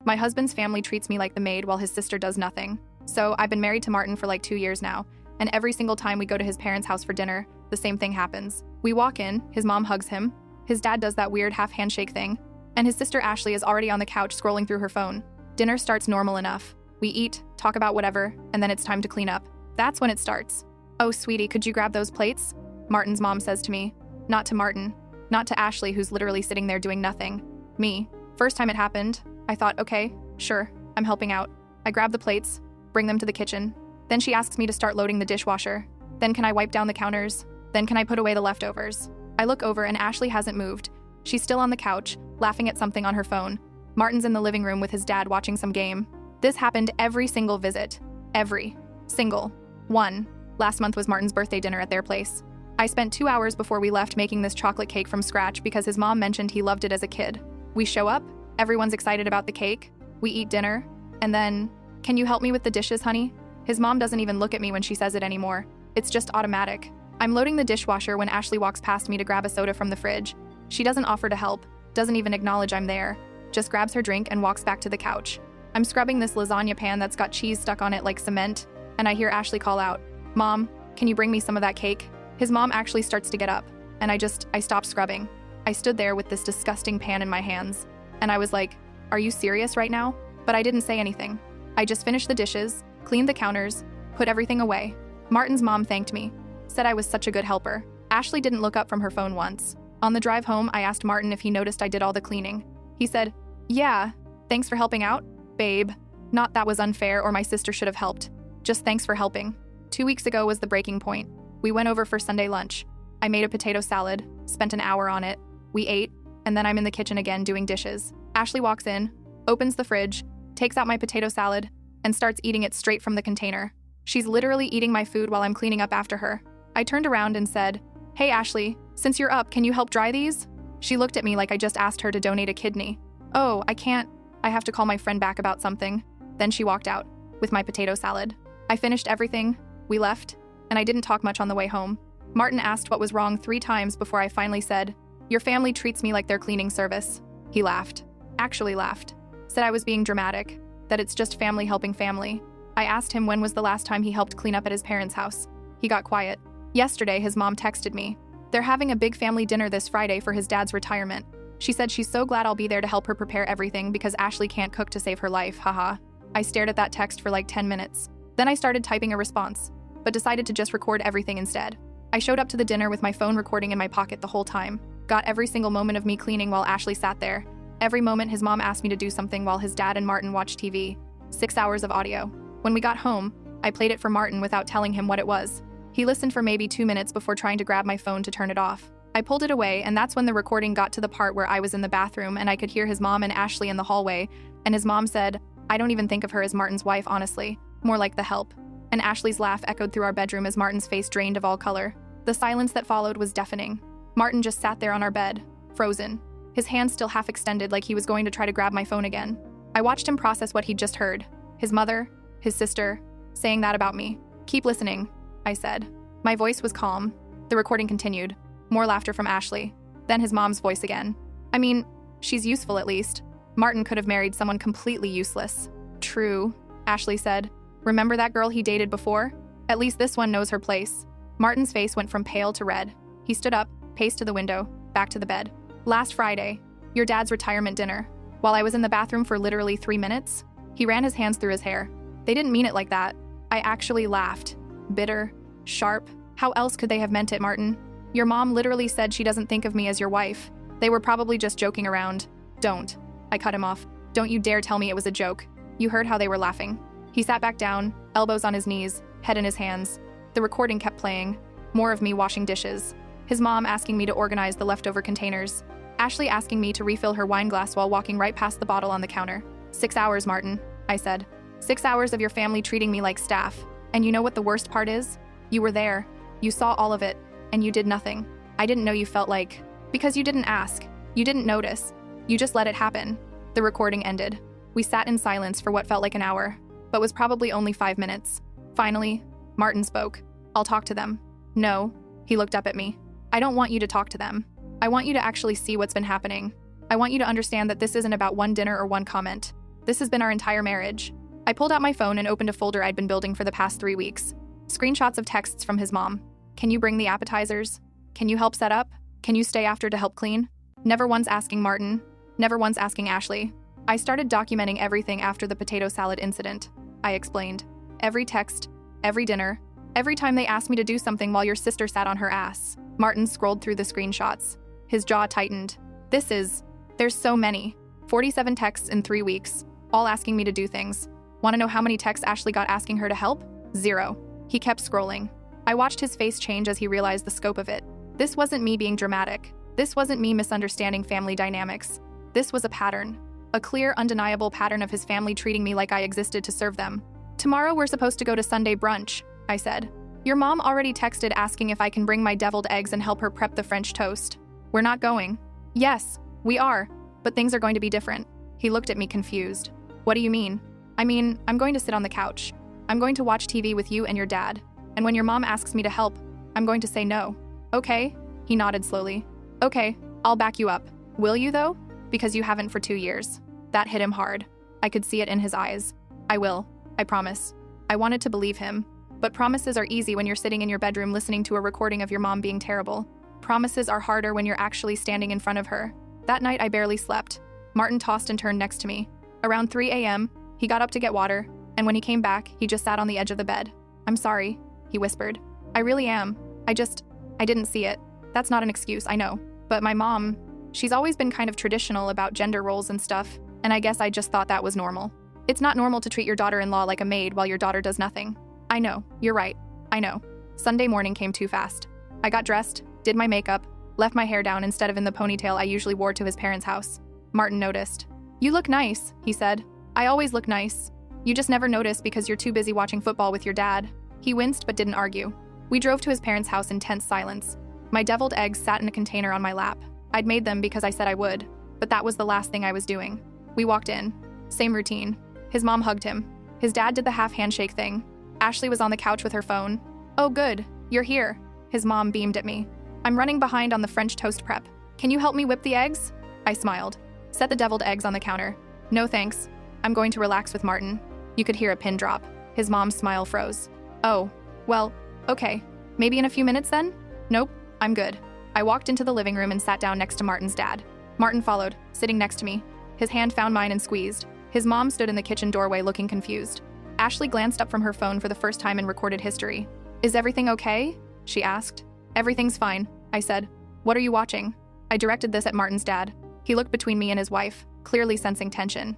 My husband's family treats me like the maid while his sister does nothing. So I've been married to Martin for like 2 years now, and every single time we go to his parents' house for dinner, the same thing happens. We walk in, his mom hugs him, his dad does that weird half handshake thing, and his sister Ashley is already on the couch scrolling through her phone. Dinner starts normal enough. We eat, talk about whatever, and then it's time to clean up. That's when it starts. "Oh, sweetie, could you grab those plates?" Martin's mom says to me. Not to Martin. Not to Ashley, who's literally sitting there doing nothing. Me. First time it happened, I thought, okay, sure, I'm helping out. I grab the plates, bring them to the kitchen. Then she asks me to start loading the dishwasher. Then can I wipe down the counters? Then can I put away the leftovers? I look over and Ashley hasn't moved. She's still on the couch, laughing at something on her phone. Martin's in the living room with his dad watching some game. This happened every single visit. Every single one. Last month was Martin's birthday dinner at their place. I spent 2 hours before we left making this chocolate cake from scratch because his mom mentioned he loved it as a kid. We show up, everyone's excited about the cake, we eat dinner, and then, "Can you help me with the dishes, honey?" His mom doesn't even look at me when she says it anymore. It's just automatic. I'm loading the dishwasher when Ashley walks past me to grab a soda from the fridge. She doesn't offer to help, doesn't even acknowledge I'm there, just grabs her drink and walks back to the couch. I'm scrubbing this lasagna pan that's got cheese stuck on it like cement, and I hear Ashley call out, "Mom, can you bring me some of that cake?" His mom actually starts to get up, and I stop scrubbing. I stood there with this disgusting pan in my hands, and I was like, "Are you serious right now?" But I didn't say anything. I just finished the dishes, cleaned the counters, put everything away. Martin's mom thanked me, said I was such a good helper. Ashley didn't look up from her phone once. On the drive home, I asked Martin if he noticed I did all the cleaning. He said, "Yeah, thanks for helping out, babe. Not that was unfair or my sister should have helped. Just thanks for helping." 2 weeks ago was the breaking point. We went over for Sunday lunch. I made a potato salad, spent an hour on it. We ate, and then I'm in the kitchen again doing dishes. Ashley walks in, opens the fridge, takes out my potato salad, and starts eating it straight from the container. She's literally eating my food while I'm cleaning up after her. I turned around and said, "Hey Ashley, since you're up, can you help dry these?" She looked at me like I just asked her to donate a kidney. "Oh, I can't. I have to call my friend back about something." Then she walked out with my potato salad. I finished everything, we left, and I didn't talk much on the way home. Martin asked what was wrong 3 times before I finally said, "Your family treats me like their cleaning service." He laughed. Actually laughed. Said I was being dramatic, that it's just family helping family. I asked him when was the last time he helped clean up at his parents' house. He got quiet. Yesterday, his mom texted me. They're having a big family dinner this Friday for his dad's retirement. She said she's so glad I'll be there to help her prepare everything because Ashley can't cook to save her life, haha. I stared at that text for like 10 minutes. Then I started typing a response, but decided to just record everything instead. I showed up to the dinner with my phone recording in my pocket the whole time. Got every single moment of me cleaning while Ashley sat there. Every moment his mom asked me to do something while his dad and Martin watched TV. 6 hours of audio. When we got home, I played it for Martin without telling him what it was. He listened for maybe 2 minutes before trying to grab my phone to turn it off. I pulled it away, and that's when the recording got to the part where I was in the bathroom and I could hear his mom and Ashley in the hallway, and his mom said, "I don't even think of her as Martin's wife, honestly. More like the help." And Ashley's laugh echoed through our bedroom as Martin's face drained of all color. The silence that followed was deafening. Martin just sat there on our bed, frozen, his hand still half extended like he was going to try to grab my phone again. I watched him process what he'd just heard. His mother, his sister, saying that about me. "Keep listening," I said. My voice was calm. The recording continued. More laughter from Ashley. Then his mom's voice again. "I mean, she's useful at least. Martin could have married someone completely useless." "True," Ashley said. "Remember that girl he dated before? At least this one knows her place." Martin's face went from pale to red. He stood up, paced to the window, back to the bed. "Last Friday, your dad's retirement dinner. While I was in the bathroom for literally 3 minutes, he ran his hands through his hair. They didn't mean it like that." I actually laughed. Bitter, sharp. How else could they have meant it, Martin? "Your mom literally said she doesn't think of me as your wife. They were probably just joking around." "Don't." I cut him off. "Don't you dare tell me it was a joke. You heard how they were laughing." He sat back down, elbows on his knees, head in his hands. The recording kept playing. More of me washing dishes. His mom asking me to organize the leftover containers. Ashley asking me to refill her wine glass while walking right past the bottle on the counter. 6 hours, Martin," I said. 6 hours of your family treating me like staff. And you know what the worst part is? You were there. You saw all of it. And you did nothing. I didn't know you felt like. Because you didn't ask. You didn't notice. You just let it happen." The recording ended. We sat in silence for what felt like an hour, but was probably only 5 minutes. Finally, Martin spoke. "I'll talk to them." "No." He looked up at me. "I don't want you to talk to them. I want you to actually see what's been happening. I want you to understand that this isn't about one dinner or one comment. This has been our entire marriage. I pulled out my phone and opened a folder I'd been building for the past 3 weeks. Screenshots of texts from his mom. Can you bring the appetizers? Can you help set up? Can you stay after to help clean? Never once asking Martin. Never once asking Ashley. I started documenting everything after the potato salad incident. I explained. Every text, every dinner, every time they asked me to do something while your sister sat on her ass. Martin scrolled through the screenshots. His jaw tightened. There's so many. 47 texts in 3 weeks, all asking me to do things. Want to know how many texts Ashley got asking her to help? 0. He kept scrolling. I watched his face change as he realized the scope of it. This wasn't me being dramatic. This wasn't me misunderstanding family dynamics. This was a pattern. A clear, undeniable pattern of his family treating me like I existed to serve them. Tomorrow we're supposed to go to Sunday brunch, I said. Your mom already texted asking if I can bring my deviled eggs and help her prep the French toast. We're not going. Yes, we are, but things are going to be different. He looked at me confused. What do you mean? I mean, I'm going to sit on the couch. I'm going to watch TV with you and your dad. And when your mom asks me to help, I'm going to say no. Okay? He nodded slowly. Okay, I'll back you up. Will you though? Because you haven't for 2 years. That hit him hard. I could see it in his eyes. I will. I promise. I wanted to believe him. But promises are easy when you're sitting in your bedroom listening to a recording of your mom being terrible. Promises are harder when you're actually standing in front of her. That night I barely slept. Martin tossed and turned next to me. Around 3 a.m., he got up to get water, and when he came back, he just sat on the edge of the bed. I'm sorry, he whispered. I really am. I didn't see it. That's not an excuse, I know. But my mom, she's always been kind of traditional about gender roles and stuff, and I guess I just thought that was normal. It's not normal to treat your daughter-in-law like a maid while your daughter does nothing. I know, you're right. I know. Sunday morning came too fast. I got dressed, did my makeup, left my hair down instead of in the ponytail I usually wore to his parents' house. Martin noticed. You look nice, he said. I always look nice. You just never notice because you're too busy watching football with your dad. He winced but didn't argue. We drove to his parents' house in tense silence. My deviled eggs sat in a container on my lap. I'd made them because I said I would, but that was the last thing I was doing. We walked in. Same routine. His mom hugged him. His dad did the half handshake thing. Ashley was on the couch with her phone. Oh good, you're here. His mom beamed at me. I'm running behind on the French toast prep. Can you help me whip the eggs? I smiled. Set the deviled eggs on the counter. No thanks. I'm going to relax with Martin. You could hear a pin drop. His mom's smile froze. Oh, well, okay. Maybe in a few minutes then? Nope, I'm good. I walked into the living room and sat down next to Martin's dad. Martin followed, sitting next to me. His hand found mine and squeezed. His mom stood in the kitchen doorway looking confused. Ashley glanced up from her phone for the first time in recorded history. Is everything okay? She asked. Everything's fine, I said. What are you watching? I directed this at Martin's dad. He looked between me and his wife, clearly sensing tension.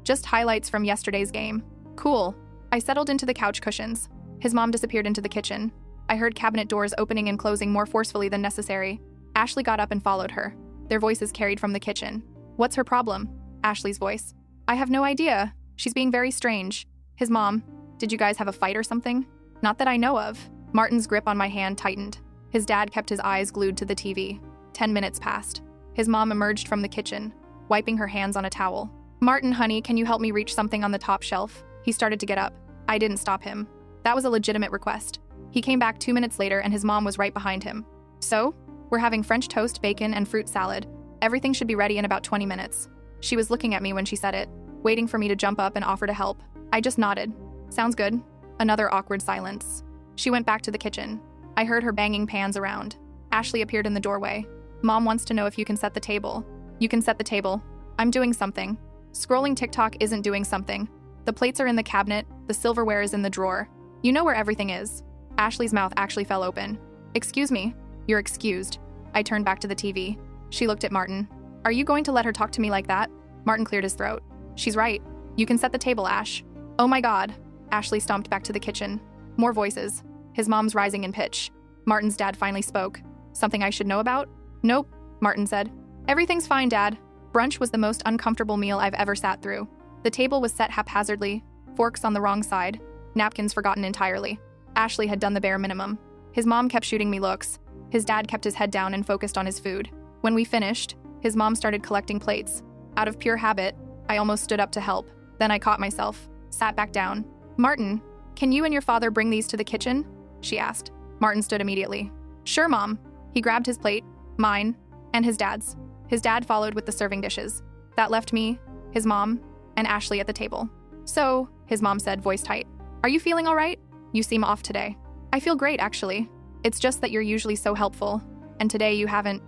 Just highlights from yesterday's game. Cool. I settled into the couch cushions. His mom disappeared into the kitchen. I heard cabinet doors opening and closing more forcefully than necessary. Ashley got up and followed her. Their voices carried from the kitchen. What's her problem? Ashley's voice. I have no idea. She's being very strange. His mom. Did you guys have a fight or something? Not that I know of. Martin's grip on my hand tightened. His dad kept his eyes glued to the TV. 10 minutes passed. His mom emerged from the kitchen, wiping her hands on a towel. Martin, honey, can you help me reach something on the top shelf? He started to get up. I didn't stop him. That was a legitimate request. He came back 2 minutes later and his mom was right behind him. So, we're having French toast, bacon, and fruit salad. Everything should be ready in about 20 minutes. She was looking at me when she said it, waiting for me to jump up and offer to help. I just nodded. Sounds good. Another awkward silence. She went back to the kitchen. I heard her banging pans around. Ashley appeared in the doorway. Mom wants to know if you can set the table. You can set the table. I'm doing something. Scrolling TikTok isn't doing something. The plates are in the cabinet, the silverware is in the drawer. You know where everything is. Ashley's mouth actually fell open. Excuse me. You're excused. I turned back to the TV. She looked at Martin. Are you going to let her talk to me like that? Martin cleared his throat. She's right. You can set the table, Ash. Oh my God. Ashley stomped back to the kitchen. More voices. His mom's rising in pitch. Martin's dad finally spoke. Something I should know about? Nope, Martin said. Everything's fine, Dad. Brunch was the most uncomfortable meal I've ever sat through. The table was set haphazardly, forks on the wrong side, napkins forgotten entirely. Ashley had done the bare minimum. His mom kept shooting me looks. His dad kept his head down and focused on his food. When we finished, his mom started collecting plates. Out of pure habit, I almost stood up to help. Then I caught myself, sat back down. Martin, can you and your father bring these to the kitchen? She asked. Martin stood immediately. Sure, Mom. He grabbed his plate, mine, and his dad's. His dad followed with the serving dishes. That left me, his mom, and Ashley at the table. "So," his mom said, voice tight, "are you feeling all right? You seem off today." "I feel great, actually. It's just that you're usually so helpful. And today you haven't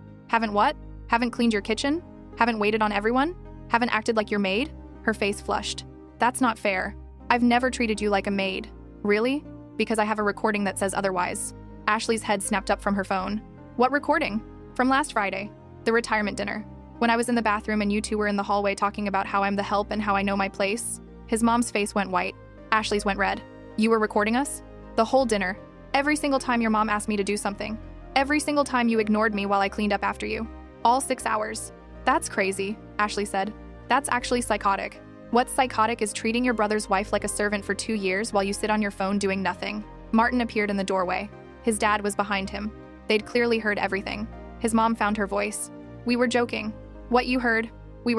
what? Haven't cleaned your kitchen? Haven't waited on everyone? Haven't acted like your maid?" Her face flushed. "That's not fair. I've never treated you like a maid." "Really? Because I have a recording that says otherwise." Ashley's head snapped up from her phone. "What recording?" "From last Friday. The retirement dinner. When I was in the bathroom and you two were in the hallway talking about how I'm the help and how I know my place." His mom's face went white. Ashley's went red. "You were recording us?" "The whole dinner. Every single time your mom asked me to do something. Every single time you ignored me while I cleaned up after you. All 6 hours." "That's crazy," Ashley said. "That's actually psychotic. What's psychotic is treating your brother's wife like a servant for 2 years while you sit on your phone doing nothing." Martin appeared in the doorway. His dad was behind him. They'd clearly heard everything. His mom found her voice. "We were joking. What you heard, we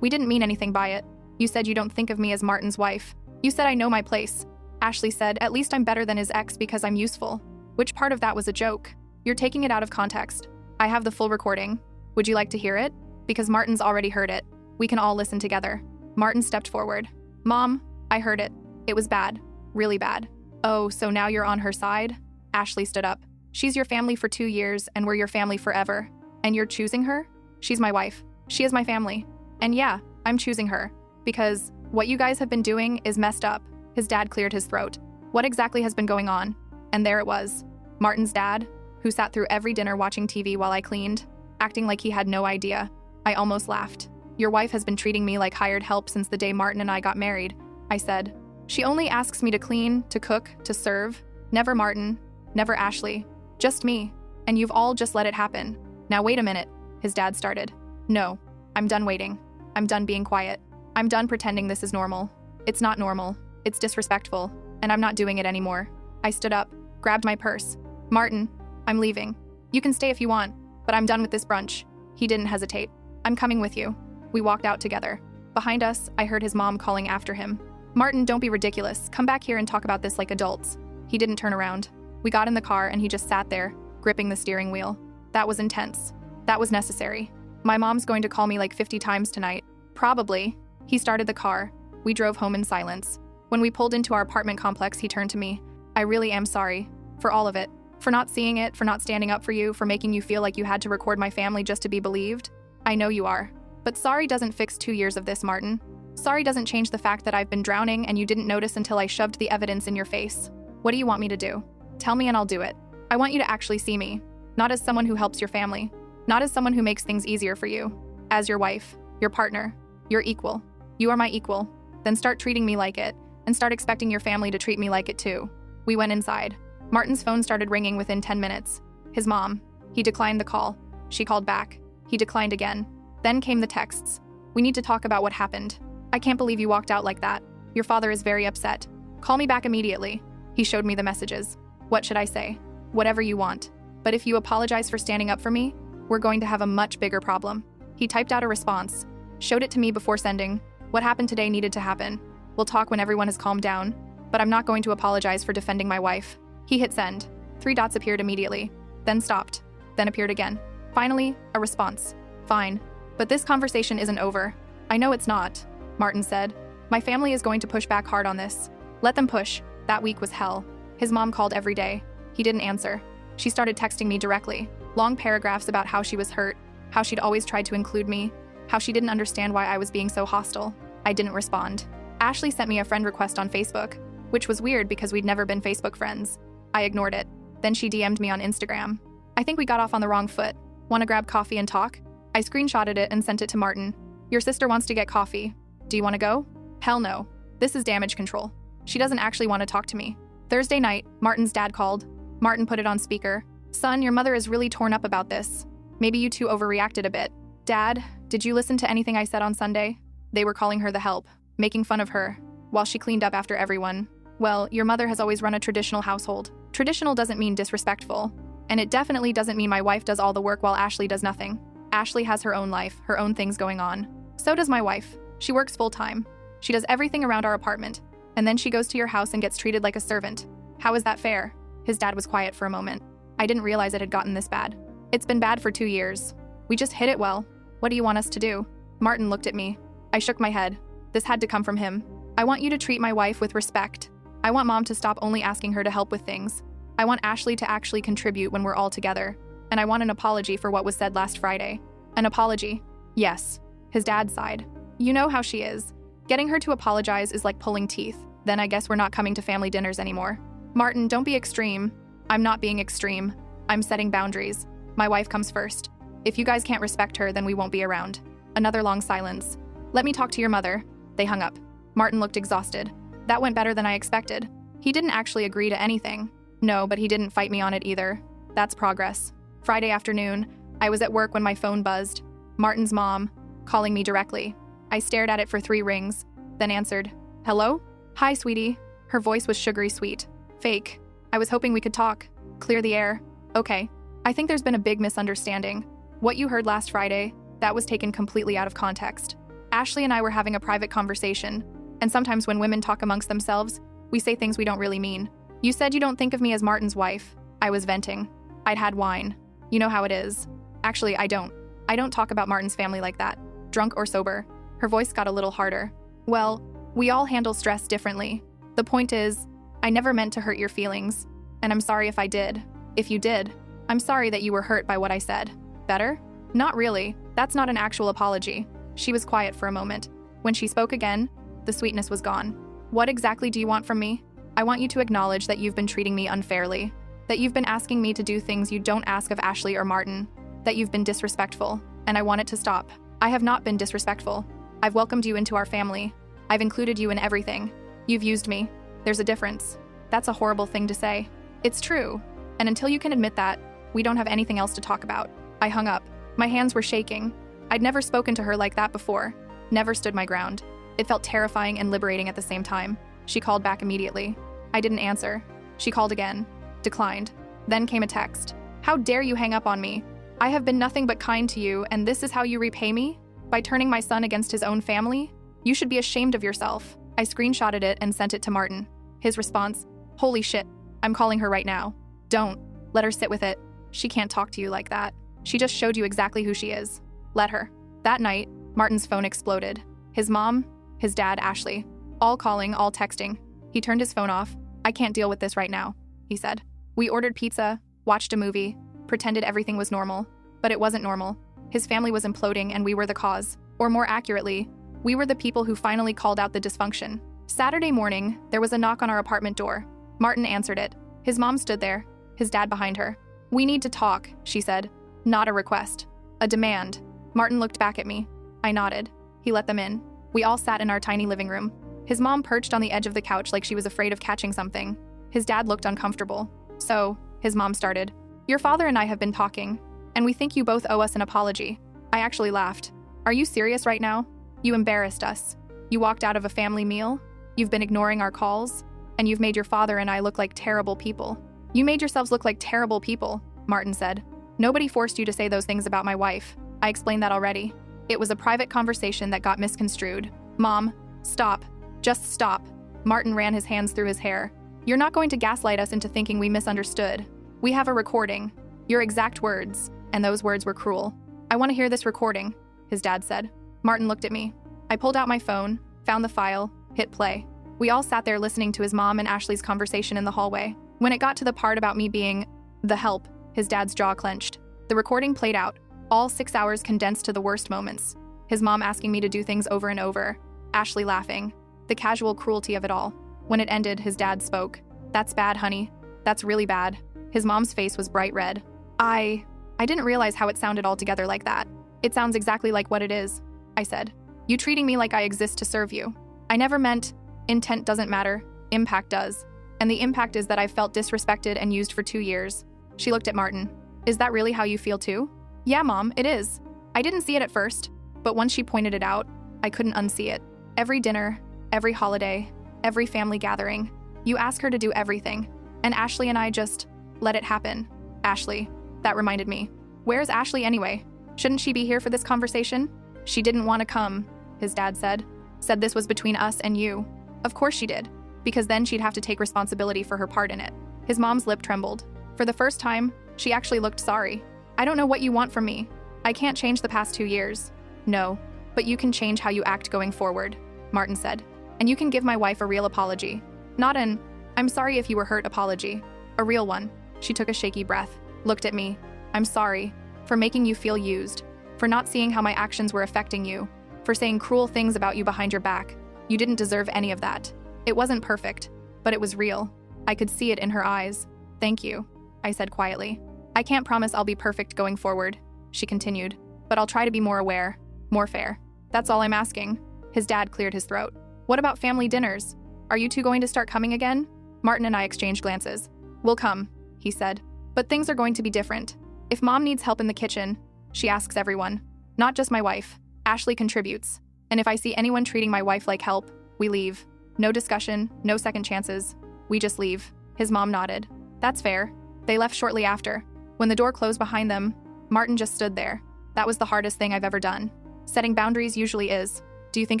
didn't mean anything by it. You said you don't think of me as Martin's wife. You said I know my place." Ashley said, "At least I'm better than his ex because I'm useful." "Which part of that was a joke? You're taking it out of context. I have the full recording. Would you like to hear it? Because Martin's already heard it. We can all listen together." Martin stepped forward. "Mom, I heard it. It was bad. Really bad." "Oh, so now you're on her side?" Ashley stood up. "She's your family for 2 years, and we're your family forever. And you're choosing her? She's my wife. She is my family. And yeah, I'm choosing her. Because what you guys have been doing is messed up." His dad cleared his throat. "What exactly has been going on?" And there it was. Martin's dad, who sat through every dinner watching TV while I cleaned, acting like he had no idea. I almost laughed. "Your wife has been treating me like hired help since the day Martin and I got married," I said. "She only asks me to clean, to cook, to serve. Never Martin, never Ashley. Just me. And you've all just let it happen." "Now wait a minute," his dad started. "No, I'm done waiting. I'm done being quiet. I'm done pretending this is normal. It's not normal. It's disrespectful. And I'm not doing it anymore." I stood up, grabbed my purse. "Martin, I'm leaving. You can stay if you want, but I'm done with this brunch." He didn't hesitate. "I'm coming with you." We walked out together. Behind us, I heard his mom calling after him. "Martin, don't be ridiculous. Come back here and talk about this like adults." He didn't turn around. We got in the car and he just sat there, gripping the steering wheel. That was intense. That was necessary. "My mom's going to call me like 50 times tonight." "Probably." He started the car. We drove home in silence. When we pulled into our apartment complex, he turned to me. "I really am sorry. For all of it. For not seeing it, for not standing up for you, for making you feel like you had to record my family just to be believed. I know you are. But sorry doesn't fix 2 years of this, Martin. Sorry doesn't change the fact that I've been drowning and you didn't notice until I shoved the evidence in your face. What do you want me to do? Tell me and I'll do it. I want you to actually see me. Not as someone who helps your family. Not as someone who makes things easier for you. As your wife. Your partner. Your equal. You are my equal. Then start treating me like it. And start expecting your family to treat me like it too." We went inside. Martin's phone started ringing within 10 minutes. His mom. He declined the call. She called back. He declined again. Then came the texts. "We need to talk about what happened. I can't believe you walked out like that. Your father is very upset. Call me back immediately." He showed me the messages. "What should I say?" "Whatever you want. But if you apologize for standing up for me, we're going to have a much bigger problem." He typed out a response. Showed it to me before sending. "What happened today needed to happen. We'll talk when everyone has calmed down. But I'm not going to apologize for defending my wife." He hit send. 3 dots appeared immediately. Then stopped. Then appeared again. Finally, a response. "Fine. But this conversation isn't over." "I know it's not," Martin said. "My family is going to push back hard on this." "Let them push." That week was hell. His mom called every day. He didn't answer. She started texting me directly. Long paragraphs about how she was hurt, how she'd always tried to include me, how she didn't understand why I was being so hostile. I didn't respond. Ashley sent me a friend request on Facebook, which was weird because we'd never been Facebook friends. I ignored it. Then she DM'd me on Instagram. "I think we got off on the wrong foot. Want to grab coffee and talk?" I screenshotted it and sent it to Martin. "Your sister wants to get coffee. Do you want to go?" "Hell no. This is damage control. She doesn't actually want to talk to me." Thursday night, Martin's dad called. Martin put it on speaker. "Son, your mother is really torn up about this. Maybe you two overreacted a bit." "Dad, did you listen to anything I said on Sunday? They were calling her the help, making fun of her, while she cleaned up after everyone. Well, your mother has always run a traditional household. Traditional doesn't mean disrespectful. And it definitely doesn't mean my wife does all the work while Ashley does nothing. Ashley has her own life, her own things going on. So does my wife. She works full-time. She does everything around our apartment. And then she goes to your house and gets treated like a servant. How is that fair?" His dad was quiet for a moment. "I didn't realize it had gotten this bad. It's been bad for 2 years. We just hid it well. What do you want us to do?" Martin looked at me. I shook my head. This had to come from him. I want you to treat my wife with respect. I want Mom to stop only asking her to help with things. I want Ashley to actually contribute when we're all together. And I want an apology for what was said last Friday. An apology? Yes. His dad sighed. You know how she is. Getting her to apologize is like pulling teeth. Then I guess we're not coming to family dinners anymore. Martin, don't be extreme. I'm not being extreme. I'm setting boundaries. My wife comes first. If you guys can't respect her, then we won't be around. Another long silence. Let me talk to your mother. They hung up. Martin looked exhausted. That went better than I expected. He didn't actually agree to anything. No, but he didn't fight me on it either. That's progress. Friday afternoon, I was at work when my phone buzzed. Martin's mom, calling me directly. I stared at it for 3 rings, then answered. Hello? Hi, sweetie. Her voice was sugary sweet. Fake. I was hoping we could talk. Clear the air. Okay. I think there's been a big misunderstanding. What you heard last Friday, that was taken completely out of context. Ashley and I were having a private conversation, and sometimes when women talk amongst themselves, we say things we don't really mean. You said you don't think of me as Martin's wife. I was venting. I'd had wine. You know how it is. Actually, I don't. I don't talk about Martin's family like that, drunk or sober. Her voice got a little harder. Well, we all handle stress differently. The point is, I never meant to hurt your feelings, and I'm sorry if I did. If you did, I'm sorry that you were hurt by what I said. Better? Not really. That's not an actual apology. She was quiet for a moment. When she spoke again, the sweetness was gone. What exactly do you want from me? I want you to acknowledge that you've been treating me unfairly, that you've been asking me to do things you don't ask of Ashley or Martin, that you've been disrespectful, and I want it to stop. I have not been disrespectful. I've welcomed you into our family. I've included you in everything. You've used me. There's a difference. That's a horrible thing to say. It's true. And until you can admit that, we don't have anything else to talk about. I hung up. My hands were shaking. I'd never spoken to her like that before. Never stood my ground. It felt terrifying and liberating at the same time. She called back immediately. I didn't answer. She called again. Declined. Then came a text. How dare you hang up on me? I have been nothing but kind to you, and this is how you repay me? By turning my son against his own family? You should be ashamed of yourself. I screenshotted it and sent it to Martin. His response, holy shit, I'm calling her right now. Don't. Let her sit with it. She can't talk to you like that. She just showed you exactly who she is. Let her. That night, Martin's phone exploded. His mom, his dad, Ashley. All calling, all texting. He turned his phone off. I can't deal with this right now, he said. We ordered pizza, watched a movie, pretended everything was normal. But it wasn't normal. His family was imploding and we were the cause. Or more accurately, we were the people who finally called out the dysfunction. Saturday morning, there was a knock on our apartment door. Martin answered it. His mom stood there, his dad behind her. We need to talk, she said. Not a request. A demand. Martin looked back at me. I nodded. He let them in. We all sat in our tiny living room. His mom perched on the edge of the couch like she was afraid of catching something. His dad looked uncomfortable. So, his mom started. Your father and I have been talking, and we think you both owe us an apology. I actually laughed. Are you serious right now? You embarrassed us. You walked out of a family meal. You've been ignoring our calls, and you've made your father and I look like terrible people. You made yourselves look like terrible people, Martin said. Nobody forced you to say those things about my wife. I explained that already. It was a private conversation that got misconstrued. Mom, stop. Just stop. Martin ran his hands through his hair. You're not going to gaslight us into thinking we misunderstood. We have a recording. Your exact words, and those words were cruel. I want to hear this recording, his dad said. Martin looked at me. I pulled out my phone, found the file, hit play. We all sat there listening to his mom and Ashley's conversation in the hallway. When it got to the part about me being the help, his dad's jaw clenched. The recording played out, all 6 hours condensed to the worst moments. His mom asking me to do things over and over. Ashley laughing. The casual cruelty of it all. When it ended, his dad spoke. That's bad, honey. That's really bad. His mom's face was bright red. I didn't realize how it sounded altogether like that. It sounds exactly like what it is, I said. You treating me like I exist to serve you. I never meant, intent doesn't matter, impact does. And the impact is that I've felt disrespected and used for 2 years. She looked at Martin. Is that really how you feel too? Yeah, Mom, it is. I didn't see it at first, but once she pointed it out, I couldn't unsee it. Every dinner, every holiday, every family gathering, you ask her to do everything. And Ashley and I just let it happen. Ashley, that reminded me. Where's Ashley anyway? Shouldn't she be here for this conversation? She didn't want to come, his dad said. Said this was between us and you. Of course she did, because then she'd have to take responsibility for her part in it. His mom's lip trembled. For the first time, she actually looked sorry. I don't know what you want from me. I can't change the past 2 years. No, but you can change how you act going forward. Martin said. And you can give my wife a real apology. Not an, I'm sorry if you were hurt apology. A real one. She took a shaky breath, looked at me. I'm sorry. For making you feel used. For not seeing how my actions were affecting you. For saying cruel things about you behind your back. You didn't deserve any of that. It wasn't perfect, but it was real. I could see it in her eyes. Thank you, I said quietly. I can't promise I'll be perfect going forward, she continued, but I'll try to be more aware, more fair. That's all I'm asking. His dad cleared his throat. What about family dinners? Are you two going to start coming again? Martin and I exchanged glances. We'll come, he said. But things are going to be different. If Mom needs help in the kitchen, she asks everyone. Not just my wife. Ashley contributes. And if I see anyone treating my wife like help, we leave. No discussion, no second chances. We just leave. His mom nodded. That's fair. They left shortly after. When the door closed behind them, Martin just stood there. That was the hardest thing I've ever done. Setting boundaries usually is. Do you think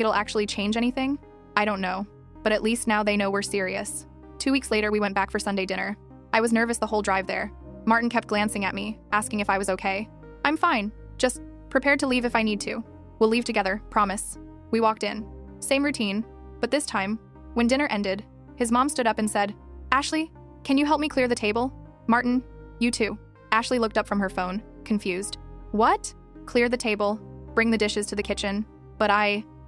it'll actually change anything? I don't know. But at least now they know we're serious. 2 weeks later, we went back for Sunday dinner. I was nervous the whole drive there. Martin kept glancing at me, asking if I was okay. I'm fine. Just prepared to leave if I need to. We'll leave together, promise. We walked in. Same routine, but this time, when dinner ended, his mom stood up and said, Ashley, can you help me clear the table? Martin, you too. Ashley looked up from her phone, confused. What? Clear the table, bring the dishes to the kitchen. But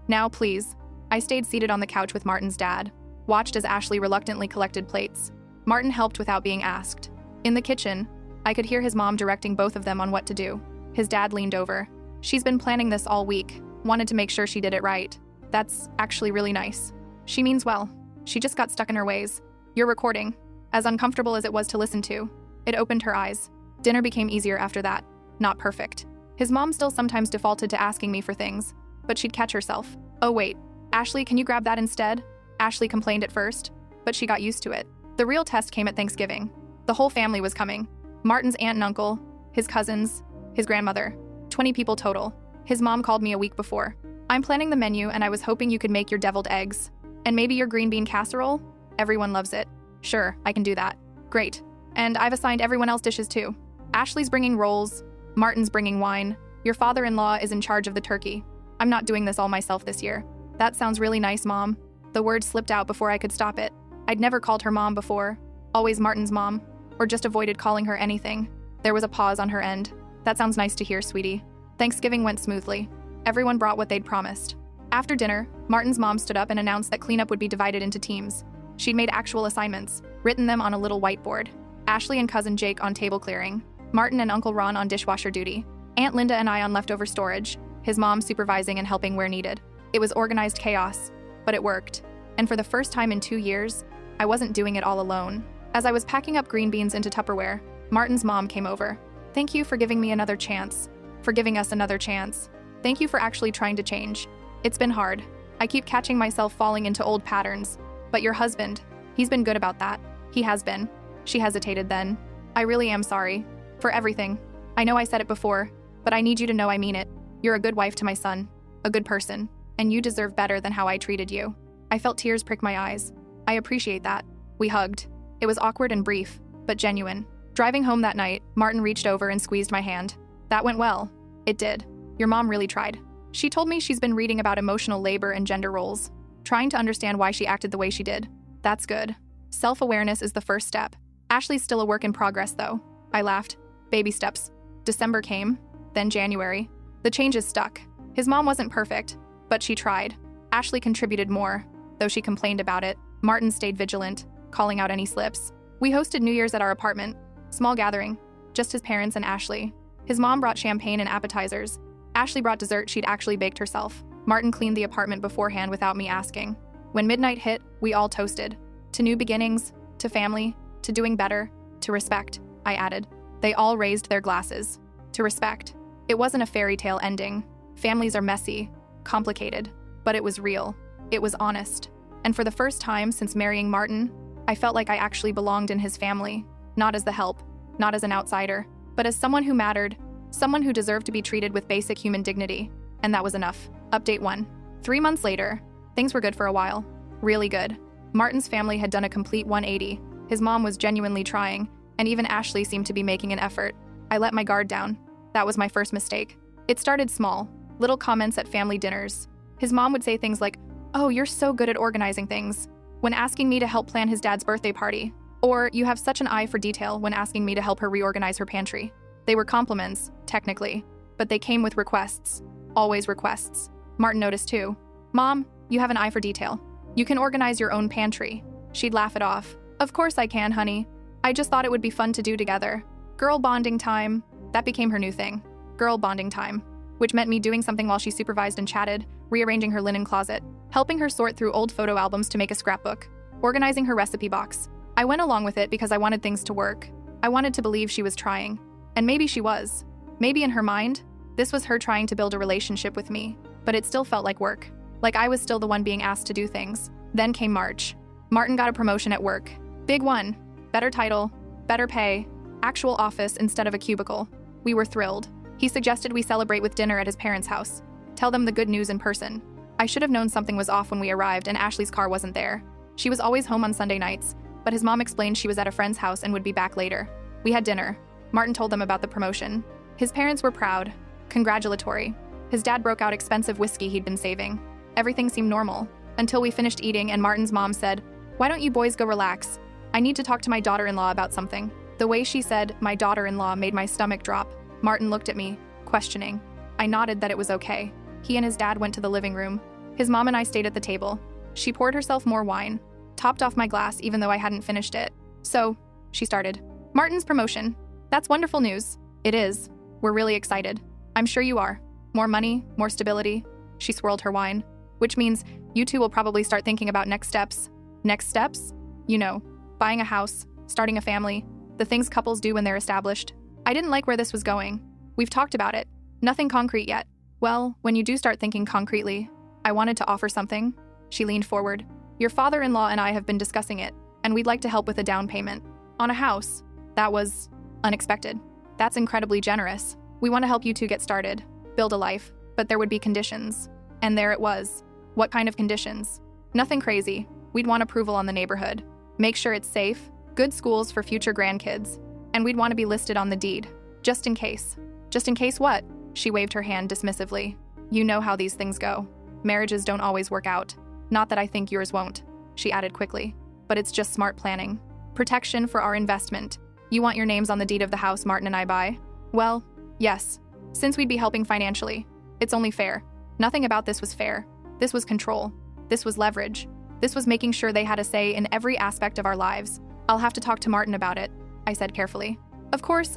now please. I stayed seated on the couch with Martin's dad, watched as Ashley reluctantly collected plates. Martin helped without being asked. In the kitchen, I could hear his mom directing both of them on what to do. His dad leaned over. She's been planning this all week, wanted to make sure she did it right. That's actually really nice. She means well. She just got stuck in her ways. You're recording. As uncomfortable as it was to listen to, it opened her eyes. Dinner became easier after that. Not perfect. His mom still sometimes defaulted to asking me for things, but she'd catch herself. Oh wait, Ashley, can you grab that instead? Ashley complained at first, but she got used to it. The real test came at Thanksgiving. The whole family was coming. Martin's aunt and uncle, his cousins, his grandmother. 20 people total. His mom called me a week before. I'm planning the menu and I was hoping you could make your deviled eggs. And maybe your green bean casserole? Everyone loves it. Sure, I can do that. Great. And I've assigned everyone else dishes too. Ashley's bringing rolls. Martin's bringing wine. Your father-in-law is in charge of the turkey. I'm not doing this all myself this year. That sounds really nice, Mom. The word slipped out before I could stop it. I'd never called her Mom before. Always Martin's mom. Or just avoided calling her anything. There was a pause on her end. That sounds nice to hear, sweetie. Thanksgiving went smoothly. Everyone brought what they'd promised. After dinner, Martin's mom stood up and announced that cleanup would be divided into teams. She'd made actual assignments, written them on a little whiteboard. Ashley and cousin Jake on table clearing. Martin and Uncle Ron on dishwasher duty. Aunt Linda and I on leftover storage. His mom supervising and helping where needed. It was organized chaos, but it worked. And for the first time in 2 years, I wasn't doing it all alone. As I was packing up green beans into Tupperware, Martin's mom came over. Thank you for giving me another chance. For giving us another chance. Thank you for actually trying to change. It's been hard. I keep catching myself falling into old patterns. But your husband, he's been good about that. He has been. She hesitated then. I really am sorry. For everything. I know I said it before, but I need you to know I mean it. You're a good wife to my son. A good person. And you deserve better than how I treated you. I felt tears prick my eyes. I appreciate that. We hugged. It was awkward and brief, but genuine. Driving home that night, Martin reached over and squeezed my hand. That went well. It did. Your mom really tried. She told me she's been reading about emotional labor and gender roles, trying to understand why she acted the way she did. That's good. Self-awareness is the first step. Ashley's still a work in progress, though. I laughed. Baby steps. December came, then January. The changes stuck. His mom wasn't perfect, but she tried. Ashley contributed more, though she complained about it. Martin stayed vigilant, calling out any slips. We hosted New Year's at our apartment. Small gathering. Just his parents and Ashley. His mom brought champagne and appetizers. Ashley brought dessert she'd actually baked herself. Martin cleaned the apartment beforehand without me asking. When midnight hit, we all toasted. To new beginnings, to family, to doing better, to respect, I added. They all raised their glasses. To respect. It wasn't a fairy tale ending. Families are messy, complicated, but it was real. It was honest. And for the first time since marrying Martin, I felt like I actually belonged in his family. Not as the help, not as an outsider, but as someone who mattered, someone who deserved to be treated with basic human dignity. And that was enough. Update 1. 3 months later, things were good for a while. Really good. Martin's family had done a complete 180. His mom was genuinely trying, and even Ashley seemed to be making an effort. I let my guard down. That was my first mistake. It started small, little comments at family dinners. His mom would say things like, "Oh, you're so good at organizing things," when asking me to help plan his dad's birthday party. Or, "You have such an eye for detail," when asking me to help her reorganize her pantry. They were compliments, technically, but they came with requests. Always requests. Martin noticed too. "Mom, you have an eye for detail. You can organize your own pantry." She'd laugh it off. "Of course I can, honey. I just thought it would be fun to do together. Girl bonding time." That became her new thing. Girl bonding time. Which meant me doing something while she supervised and chatted, rearranging her linen closet, helping her sort through old photo albums to make a scrapbook, organizing her recipe box. I went along with it because I wanted things to work. I wanted to believe she was trying. And maybe she was. Maybe in her mind, this was her trying to build a relationship with me, but it still felt like work. Like I was still the one being asked to do things. Then came March. Martin got a promotion at work. Big one. Better title, better pay, actual office instead of a cubicle. We were thrilled. He suggested we celebrate with dinner at his parents' house. Tell them the good news in person. I should have known something was off when we arrived and Ashley's car wasn't there. She was always home on Sunday nights, but his mom explained she was at a friend's house and would be back later. We had dinner. Martin told them about the promotion. His parents were proud, congratulatory. His dad broke out expensive whiskey he'd been saving. Everything seemed normal, until we finished eating and Martin's mom said, "Why don't you boys go relax? I need to talk to my daughter-in-law about something." The way she said, "my daughter-in-law," made my stomach drop. Martin looked at me, questioning. I nodded that it was okay. He and his dad went to the living room. His mom and I stayed at the table. She poured herself more wine, topped off my glass even though I hadn't finished it. "So," she started, "Martin's promotion. That's wonderful news." "It is. We're really excited. I'm sure you are. More money, more stability." She swirled her wine. "Which means you two will probably start thinking about next steps." "Next steps?" "You know, buying a house, starting a family, the things couples do when they're established." I didn't like where this was going. "We've talked about it. Nothing concrete yet." "Well, when you do start thinking concretely, I wanted to offer something." She leaned forward. "Your father-in-law and I have been discussing it, and we'd like to help with a down payment. On a house." That was unexpected. "That's incredibly generous. We want to help you two get started, build a life, but there would be conditions." And there it was. What kind of conditions? Nothing crazy. We'd want approval on the neighborhood. Make sure it's safe, good schools for future grandkids. And we'd want to be listed on the deed. Just in case. "Just in case what?" She waved her hand dismissively. "You know how these things go. Marriages don't always work out. Not that I think yours won't," she added quickly. "But it's just smart planning. Protection for our investment. You want your names on the deed of the house Martin and I buy?" "Well, yes. Since we'd be helping financially. It's only fair. Nothing about this was fair. This was control. This was leverage. This was making sure they had a say in every aspect of our lives. I'll have to talk to Martin about it," I said carefully. Of course.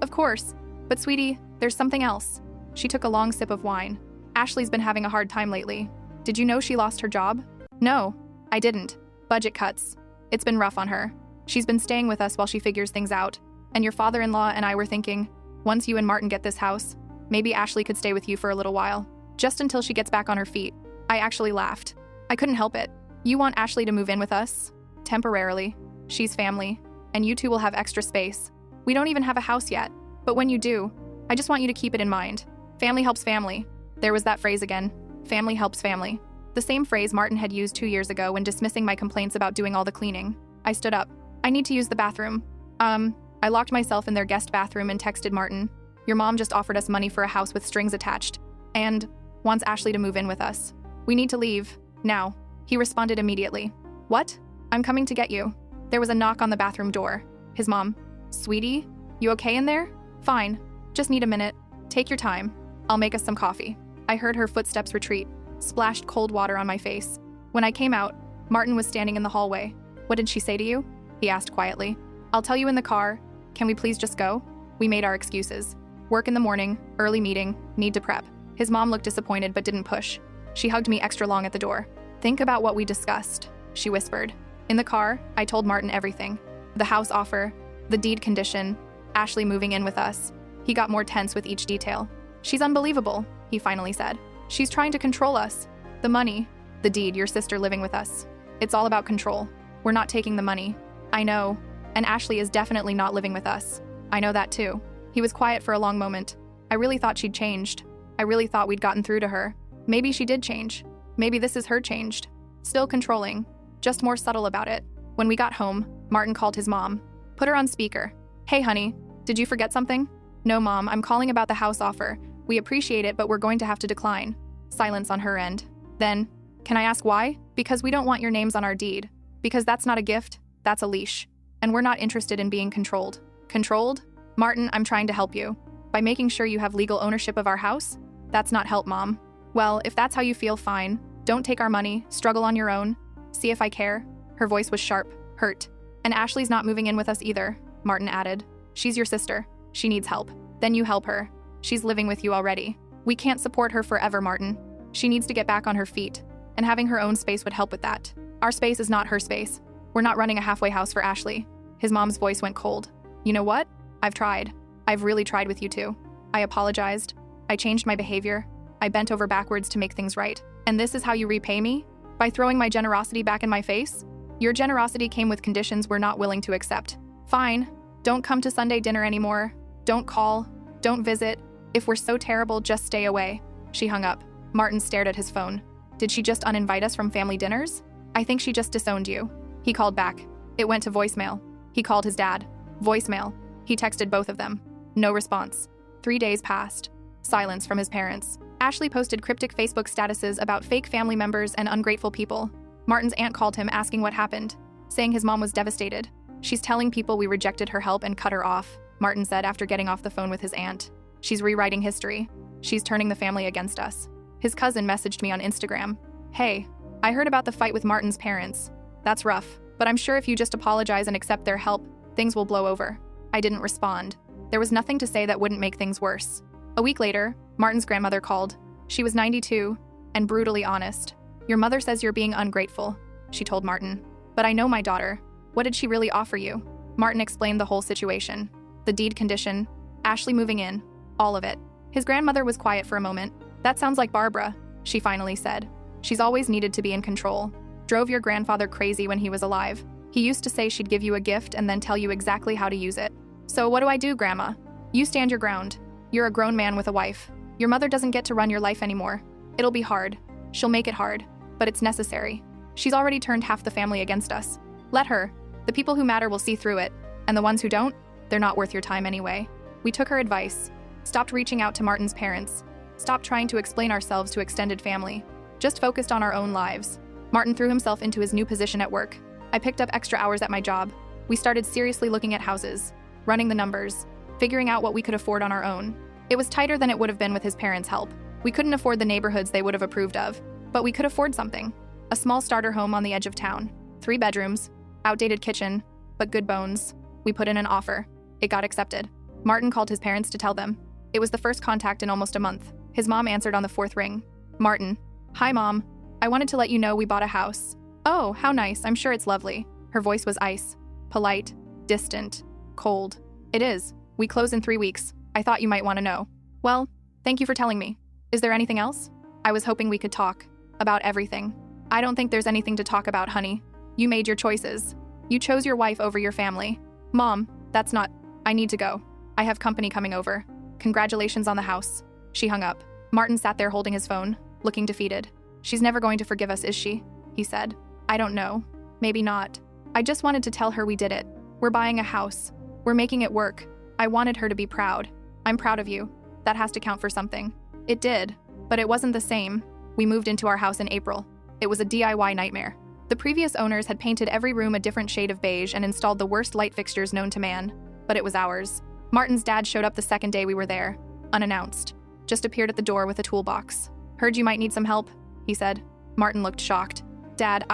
But sweetie, there's something else." She took a long sip of wine. "Ashley's been having a hard time lately. Did you know she lost her job?" "No, I didn't. Budget cuts. It's been rough on her. She's been staying with us while she figures things out. And your father-in-law and I were thinking, once you and Martin get this house, maybe Ashley could stay with you for a little while. Just until she gets back on her feet." I actually laughed. I couldn't help it. "You want Ashley to move in with us? Temporarily. She's family. And you two will have extra space. We don't even have a house yet. But when you do, I just want you to keep it in mind. Family helps family." There was that phrase again. Family helps family. The same phrase Martin had used 2 years ago when dismissing my complaints about doing all the cleaning. I stood up. "I need to use the bathroom." I locked myself in their guest bathroom and texted Martin. "Your mom just offered us money for a house with strings attached. And wants Ashley to move in with us. We need to leave. Now." He responded immediately. "What? I'm coming to get you." There was a knock on the bathroom door. His mom. "Sweetie, you okay in there?" "Fine. Just need a minute. Take your time. I'll make us some coffee." I heard her footsteps retreat, splashed cold water on my face. When I came out, Martin was standing in the hallway. "What did she say to you?" he asked quietly. "I'll tell you in the car. Can we please just go?" We made our excuses. Work in the morning, early meeting, need to prep. His mom looked disappointed but didn't push. She hugged me extra long at the door. "Think about what we discussed," she whispered. In the car, I told Martin everything. The house offer, the deed condition, Ashley moving in with us. He got more tense with each detail. "She's unbelievable," he finally said. "She's trying to control us. The money, the deed, your sister living with us. It's all about control. We're not taking the money." "I know. And Ashley is definitely not living with us." "I know that too." He was quiet for a long moment. I really thought she'd changed. I really thought we'd gotten through to her. Maybe she did change. Maybe this is her changed. Still controlling. Just more subtle about it. When we got home, Martin called his mom. Put her on speaker. "Hey, honey, did you forget something?" "No, Mom, I'm calling about the house offer. We appreciate it, but we're going to have to decline." Silence on her end. Then, Can I ask why? Because we don't want your names on our deed. Because that's not a gift, that's a leash. And we're not interested in being controlled. Controlled? Martin, I'm trying to help you. By making sure you have legal ownership of our house? That's not help, Mom. Well, if that's how you feel, fine. Don't take our money, struggle on your own. See if I care. Her voice was sharp, hurt. And Ashley's not moving in with us either, Martin added. She's your sister. She needs help. Then you help her. She's living with you already. We can't support her forever, Martin. She needs to get back on her feet. And having her own space would help with that. Our space is not her space. We're not running a halfway house for Ashley. His mom's voice went cold. You know what? I've tried. I've really tried with you two. I apologized. I changed my behavior. I bent over backwards to make things right. And this is how you repay me? By throwing my generosity back in my face? Your generosity came with conditions we're not willing to accept. Fine. Don't come to Sunday dinner anymore. Don't call. Don't visit. If we're so terrible, just stay away. She hung up. Martin stared at his phone. Did she just uninvite us from family dinners? I think she just disowned you. He called back. It went to voicemail. He called his dad. Voicemail. He texted both of them. No response. 3 days passed. Silence from his parents. Ashley posted cryptic Facebook statuses about fake family members and ungrateful people. Martin's aunt called him asking what happened, saying his mom was devastated. She's telling people we rejected her help and cut her off, Martin said after getting off the phone with his aunt. She's rewriting history. She's turning the family against us. His cousin messaged me on Instagram. Hey, I heard about the fight with Martin's parents. That's rough, but I'm sure if you just apologize and accept their help, things will blow over. I didn't respond. There was nothing to say that wouldn't make things worse. A week later, Martin's grandmother called. She was 92 and brutally honest. Your mother says you're being ungrateful, she told Martin. But I know my daughter. What did she really offer you? Martin explained the whole situation. The deed condition, Ashley moving in, all of it. His grandmother was quiet for a moment. That sounds like Barbara, she finally said. She's always needed to be in control. Drove your grandfather crazy when he was alive. He used to say she'd give you a gift and then tell you exactly how to use it. So what do I do, Grandma? You stand your ground. You're a grown man with a wife. Your mother doesn't get to run your life anymore. It'll be hard. She'll make it hard. But it's necessary. She's already turned half the family against us. Let her. The people who matter will see through it. And the ones who don't, they're not worth your time anyway. We took her advice. Stopped reaching out to Martin's parents. Stopped trying to explain ourselves to extended family. Just focused on our own lives. Martin threw himself into his new position at work. I picked up extra hours at my job. We started seriously looking at houses, running the numbers, figuring out what we could afford on our own. It was tighter than it would have been with his parents' help. We couldn't afford the neighborhoods they would have approved of, but we could afford something. A small starter home on the edge of town. 3 bedrooms, outdated kitchen, but good bones. We put in an offer. It got accepted. Martin called his parents to tell them. It was the first contact in almost a month. His mom answered on the 4th ring. Martin. Hi, Mom. I wanted to let you know we bought a house. Oh, how nice. I'm sure it's lovely. Her voice was ice. Polite, distant, cold. It is. We close in 3 weeks. I thought you might want to know. Well, thank you for telling me. Is there anything else? I was hoping we could talk. About everything. I don't think there's anything to talk about, honey. You made your choices. You chose your wife over your family. Mom, that's not... I need to go. I have company coming over. Congratulations on the house. She hung up. Martin sat there holding his phone, looking defeated. She's never going to forgive us, is she? He said. I don't know. Maybe not. I just wanted to tell her we did it. We're buying a house. We're making it work. I wanted her to be proud. I'm proud of you. That has to count for something. It did, but it wasn't the same. We moved into our house in April. It was a DIY nightmare. The previous owners had painted every room a different shade of beige and installed the worst light fixtures known to man, but it was ours. Martin's dad showed up the second day we were there, unannounced. Just appeared at the door with a toolbox. Heard you might need some help, he said. Martin looked shocked. Dad,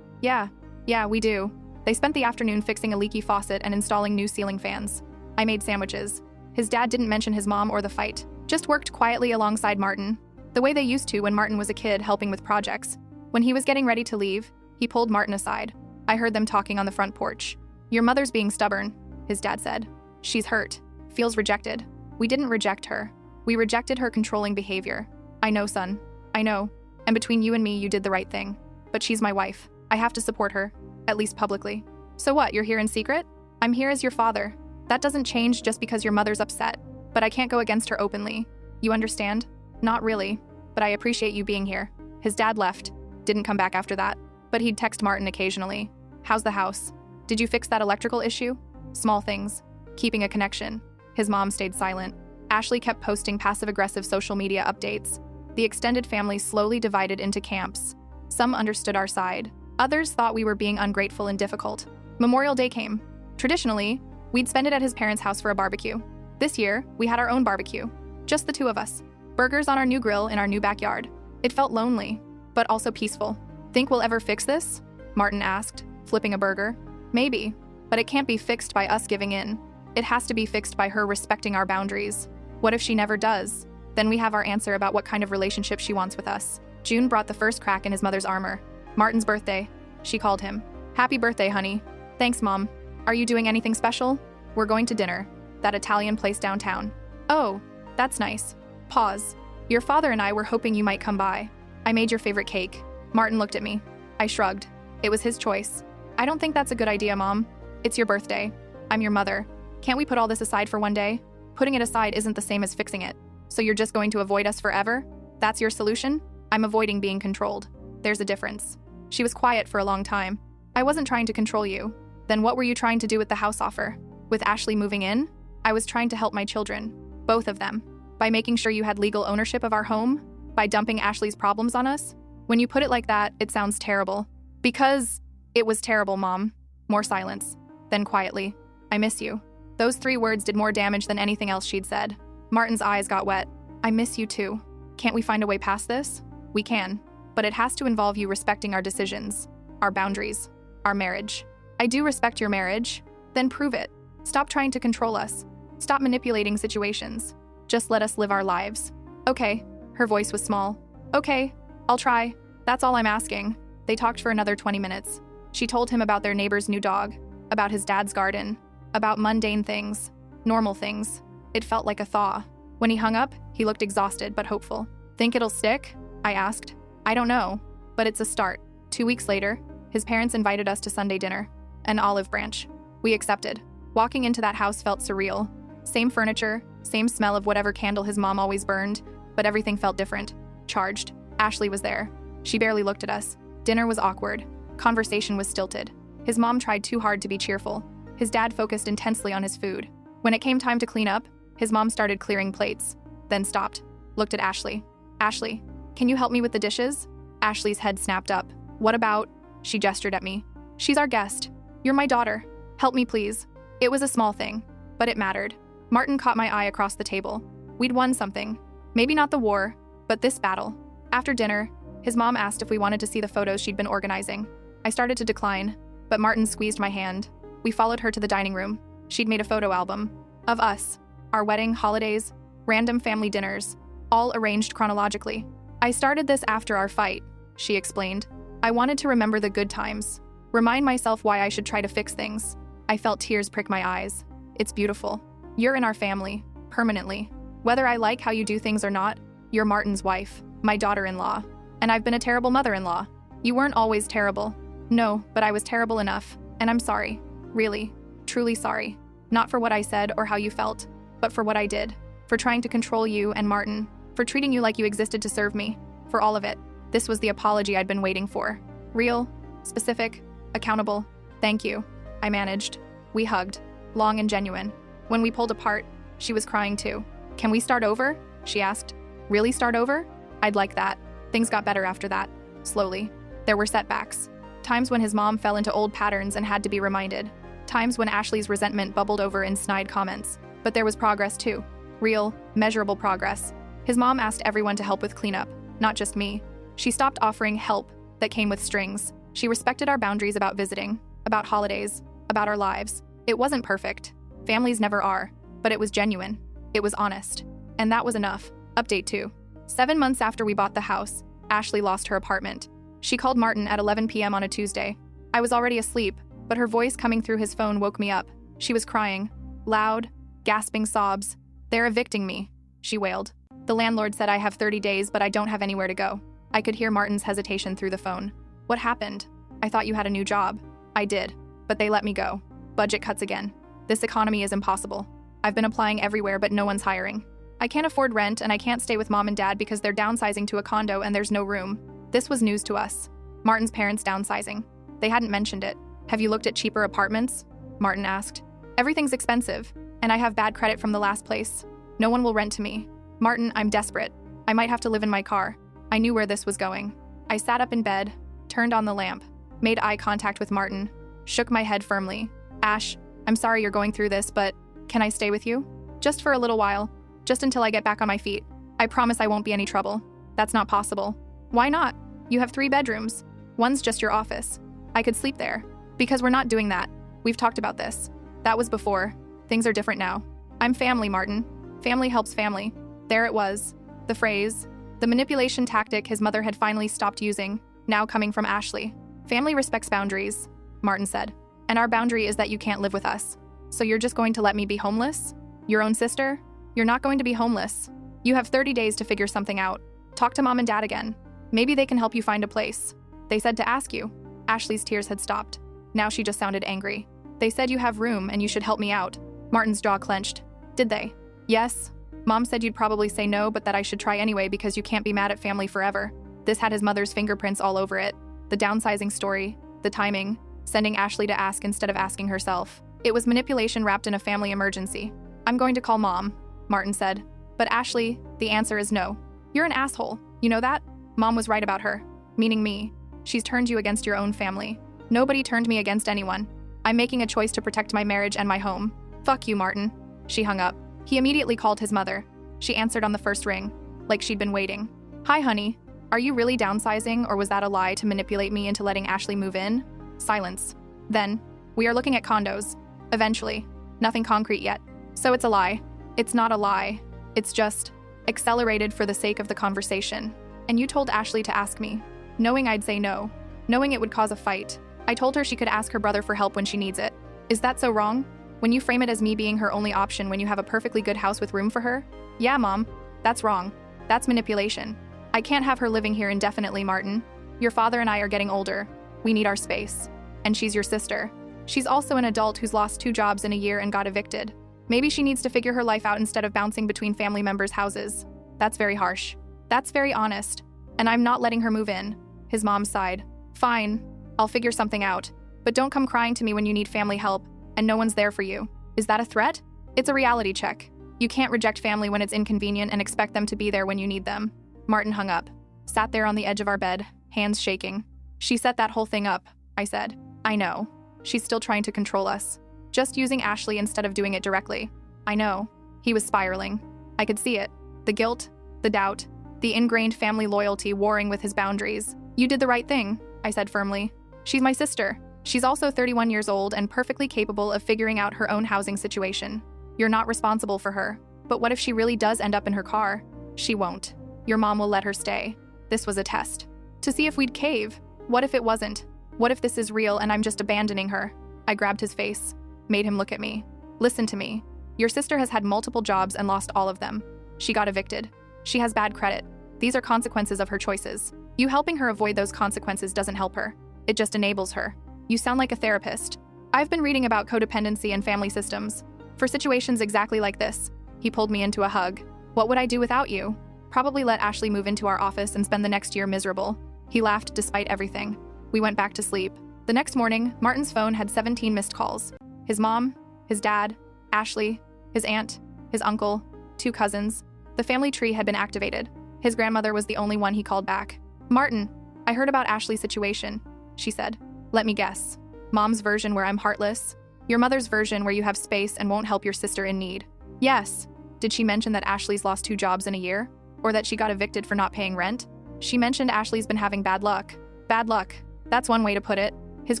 Yeah, we do. They spent the afternoon fixing a leaky faucet and installing new ceiling fans. I made sandwiches. His dad didn't mention his mom or the fight, just worked quietly alongside Martin, the way they used to when Martin was a kid helping with projects. When he was getting ready to leave, he pulled Martin aside. I heard them talking on the front porch. Your mother's being stubborn, his dad said. She's hurt, feels rejected. We didn't reject her. We rejected her controlling behavior. I know, son. I know. And between you and me, you did the right thing. But she's my wife. I have to support her, at least publicly. So what, you're here in secret? I'm here as your father. That doesn't change just because your mother's upset. But I can't go against her openly. You understand? Not really, but I appreciate you being here. His dad left. Didn't come back after that. But he'd text Martin occasionally. How's the house? Did you fix that electrical issue? Small things. Keeping a connection. His mom stayed silent. Ashley kept posting passive-aggressive social media updates. The extended family slowly divided into camps. Some understood our side. Others thought we were being ungrateful and difficult. Memorial Day came. Traditionally, we'd spend it at his parents' house for a barbecue. This year, we had our own barbecue. Just the two of us. Burgers on our new grill in our new backyard. It felt lonely, but also peaceful. Think we'll ever fix this? Martin asked, flipping a burger. Maybe, but it can't be fixed by us giving in. It has to be fixed by her respecting our boundaries. What if she never does? Then we have our answer about what kind of relationship she wants with us. June brought the first crack in his mother's armor. Martin's birthday, she called him. Happy birthday, honey. Thanks, Mom. Are you doing anything special? We're going to dinner. That Italian place downtown. Oh, that's nice. Pause. Your father and I were hoping you might come by. I made your favorite cake. Martin looked at me. I shrugged. It was his choice. I don't think that's a good idea, Mom. It's your birthday. I'm your mother. Can't we put all this aside for one day? Putting it aside isn't the same as fixing it. So you're just going to avoid us forever? That's your solution? I'm avoiding being controlled. There's a difference. She was quiet for a long time. I wasn't trying to control you. Then what were you trying to do with the house offer? With Ashley moving in? I was trying to help my children. Both of them. By making sure you had legal ownership of our home? By dumping Ashley's problems on us? When you put it like that, it sounds terrible. Because it was terrible, Mom. More silence. Then quietly, I miss you. Those 3 words did more damage than anything else she'd said. Martin's eyes got wet. I miss you too. Can't we find a way past this? We can. But it has to involve you respecting our decisions, our boundaries, our marriage. I do respect your marriage. Then prove it. Stop trying to control us. Stop manipulating situations. Just let us live our lives. Okay. Her voice was small. Okay, I'll try. That's all I'm asking. They talked for another 20 minutes. She told him about their neighbor's new dog, about his dad's garden, about mundane things, normal things. It felt like a thaw. When he hung up, he looked exhausted but hopeful. Think it'll stick? I asked. I don't know, but it's a start. 2 weeks later, his parents invited us to Sunday dinner, an olive branch. We accepted. Walking into that house felt surreal. Same furniture, same smell of whatever candle his mom always burned, but everything felt different. Charged. Ashley was there. She barely looked at us. Dinner was awkward. Conversation was stilted. His mom tried too hard to be cheerful. His dad focused intensely on his food. When it came time to clean up, his mom started clearing plates, then stopped, looked at Ashley. Ashley, can you help me with the dishes? Ashley's head snapped up. What about? She gestured at me. She's our guest. You're my daughter. Help me, please. It was a small thing, but it mattered. Martin caught my eye across the table. We'd won something. Maybe not the war, but this battle. After dinner, his mom asked if we wanted to see the photos she'd been organizing. I started to decline, but Martin squeezed my hand. We followed her to the dining room. She'd made a photo album. Of us. Our wedding, holidays, random family dinners. All arranged chronologically. I started this after our fight, she explained. I wanted to remember the good times. Remind myself why I should try to fix things. I felt tears prick my eyes. It's beautiful. You're in our family, permanently. Whether I like how you do things or not, you're Martin's wife, my daughter-in-law. And I've been a terrible mother-in-law. You weren't always terrible. No, but I was terrible enough. And I'm sorry. Really. Truly sorry. Not for what I said or how you felt, but for what I did. For trying to control you and Martin. For treating you like you existed to serve me. For all of it. This was the apology I'd been waiting for. Real, specific, accountable. Thank you. I managed. We hugged. Long and genuine. When we pulled apart, she was crying too. Can we start over? She asked. Really start over? I'd like that. Things got better after that. Slowly. There were setbacks. Times when his mom fell into old patterns and had to be reminded. Times when Ashley's resentment bubbled over in snide comments. But there was progress too. Real, measurable progress. His mom asked everyone to help with cleanup, not just me. She stopped offering help that came with strings. She respected our boundaries about visiting, about holidays, about our lives. It wasn't perfect. Families never are. But it was genuine. It was honest. And that was enough. Update 2. 7 months after we bought the house, Ashley lost her apartment. She called Martin at 11 p.m. on a Tuesday. I was already asleep, but her voice coming through his phone woke me up. She was crying. Loud, gasping sobs. They're evicting me, she wailed. The landlord said I have 30 days, but I don't have anywhere to go. I could hear Martin's hesitation through the phone. What happened? I thought you had a new job. I did, but they let me go. Budget cuts again. This economy is impossible. I've been applying everywhere, but no one's hiring. I can't afford rent, and I can't stay with mom and dad because they're downsizing to a condo and there's no room. This was news to us. Martin's parents downsizing. They hadn't mentioned it. Have you looked at cheaper apartments? Martin asked. Everything's expensive, and I have bad credit from the last place. No one will rent to me. Martin, I'm desperate. I might have to live in my car. I knew where this was going. I sat up in bed, turned on the lamp, made eye contact with Martin, shook my head firmly. Ash, I'm sorry you're going through this, but can I stay with you? Just for a little while, just until I get back on my feet. I promise I won't be any trouble. That's not possible. Why not? You have 3 bedrooms. One's just your office. I could sleep there. Because we're not doing that. We've talked about this. That was before. Things are different now. I'm family, Martin. Family helps family. There it was. The phrase. The manipulation tactic his mother had finally stopped using, now coming from Ashley. Family respects boundaries, Martin said. And our boundary is that you can't live with us. So you're just going to let me be homeless? Your own sister? You're not going to be homeless. You have 30 days to figure something out. Talk to mom and dad again. Maybe they can help you find a place. They said to ask you. Ashley's tears had stopped. Now she just sounded angry. They said you have room and you should help me out. Martin's jaw clenched. Did they? Yes. Mom said you'd probably say no, but that I should try anyway because you can't be mad at family forever. This had his mother's fingerprints all over it. The downsizing story, the timing, sending Ashley to ask instead of asking herself. It was manipulation wrapped in a family emergency. I'm going to call mom, Martin said. But Ashley, the answer is no. You're an asshole. You know that? Mom was right about her. Meaning me. She's turned you against your own family. Nobody turned me against anyone. I'm making a choice to protect my marriage and my home. Fuck you, Martin. She hung up. He immediately called his mother. She answered on the first ring, like she'd been waiting. Hi, honey. Are you really downsizing, or was that a lie to manipulate me into letting Ashley move in? Silence. Then, we are looking at condos. Eventually. Nothing concrete yet. So it's a lie. It's not a lie. It's just accelerated for the sake of the conversation. And you told Ashley to ask me, knowing I'd say no, knowing it would cause a fight. I told her she could ask her brother for help when she needs it. Is that so wrong? When you frame it as me being her only option when you have a perfectly good house with room for her? Yeah, Mom. That's wrong. That's manipulation. I can't have her living here indefinitely, Martin. Your father and I are getting older. We need our space. And she's your sister. She's also an adult who's lost 2 jobs in a year and got evicted. Maybe she needs to figure her life out instead of bouncing between family members' houses. That's very harsh. That's very honest. And I'm not letting her move in. His mom sighed. Fine. I'll figure something out. But don't come crying to me when you need family help and no one's there for you. Is that a threat? It's a reality check. You can't reject family when it's inconvenient and expect them to be there when you need them. Martin hung up, sat there on the edge of our bed, hands shaking. She set that whole thing up, I said. I know. She's still trying to control us. Just using Ashley instead of doing it directly. I know. He was spiraling. I could see it. The guilt, the doubt, the ingrained family loyalty warring with his boundaries. You did the right thing, I said firmly. She's my sister. She's also 31 years old and perfectly capable of figuring out her own housing situation. You're not responsible for her. But what if she really does end up in her car? She won't. Your mom will let her stay. This was a test. To see if we'd cave. What if it wasn't? What if this is real and I'm just abandoning her? I grabbed his face, made him look at me. Listen to me. Your sister has had multiple jobs and lost all of them. She got evicted. She has bad credit. These are consequences of her choices. You helping her avoid those consequences doesn't help her. It just enables her. You sound like a therapist. I've been reading about codependency and family systems. For situations exactly like this, he pulled me into a hug. What would I do without you? Probably let Ashley move into our office and spend the next year miserable. He laughed despite everything. We went back to sleep. The next morning, Martin's phone had 17 missed calls. His mom, his dad, Ashley, his aunt, his uncle, 2 cousins. The family tree had been activated. His grandmother was the only one he called back. Martin, I heard about Ashley's situation, she said. Let me guess. Mom's version where I'm heartless? Your mother's version where you have space and won't help your sister in need? Yes. Did she mention that Ashley's lost 2 jobs in a year? Or that she got evicted for not paying rent? She mentioned Ashley's been having bad luck. Bad luck. That's one way to put it. His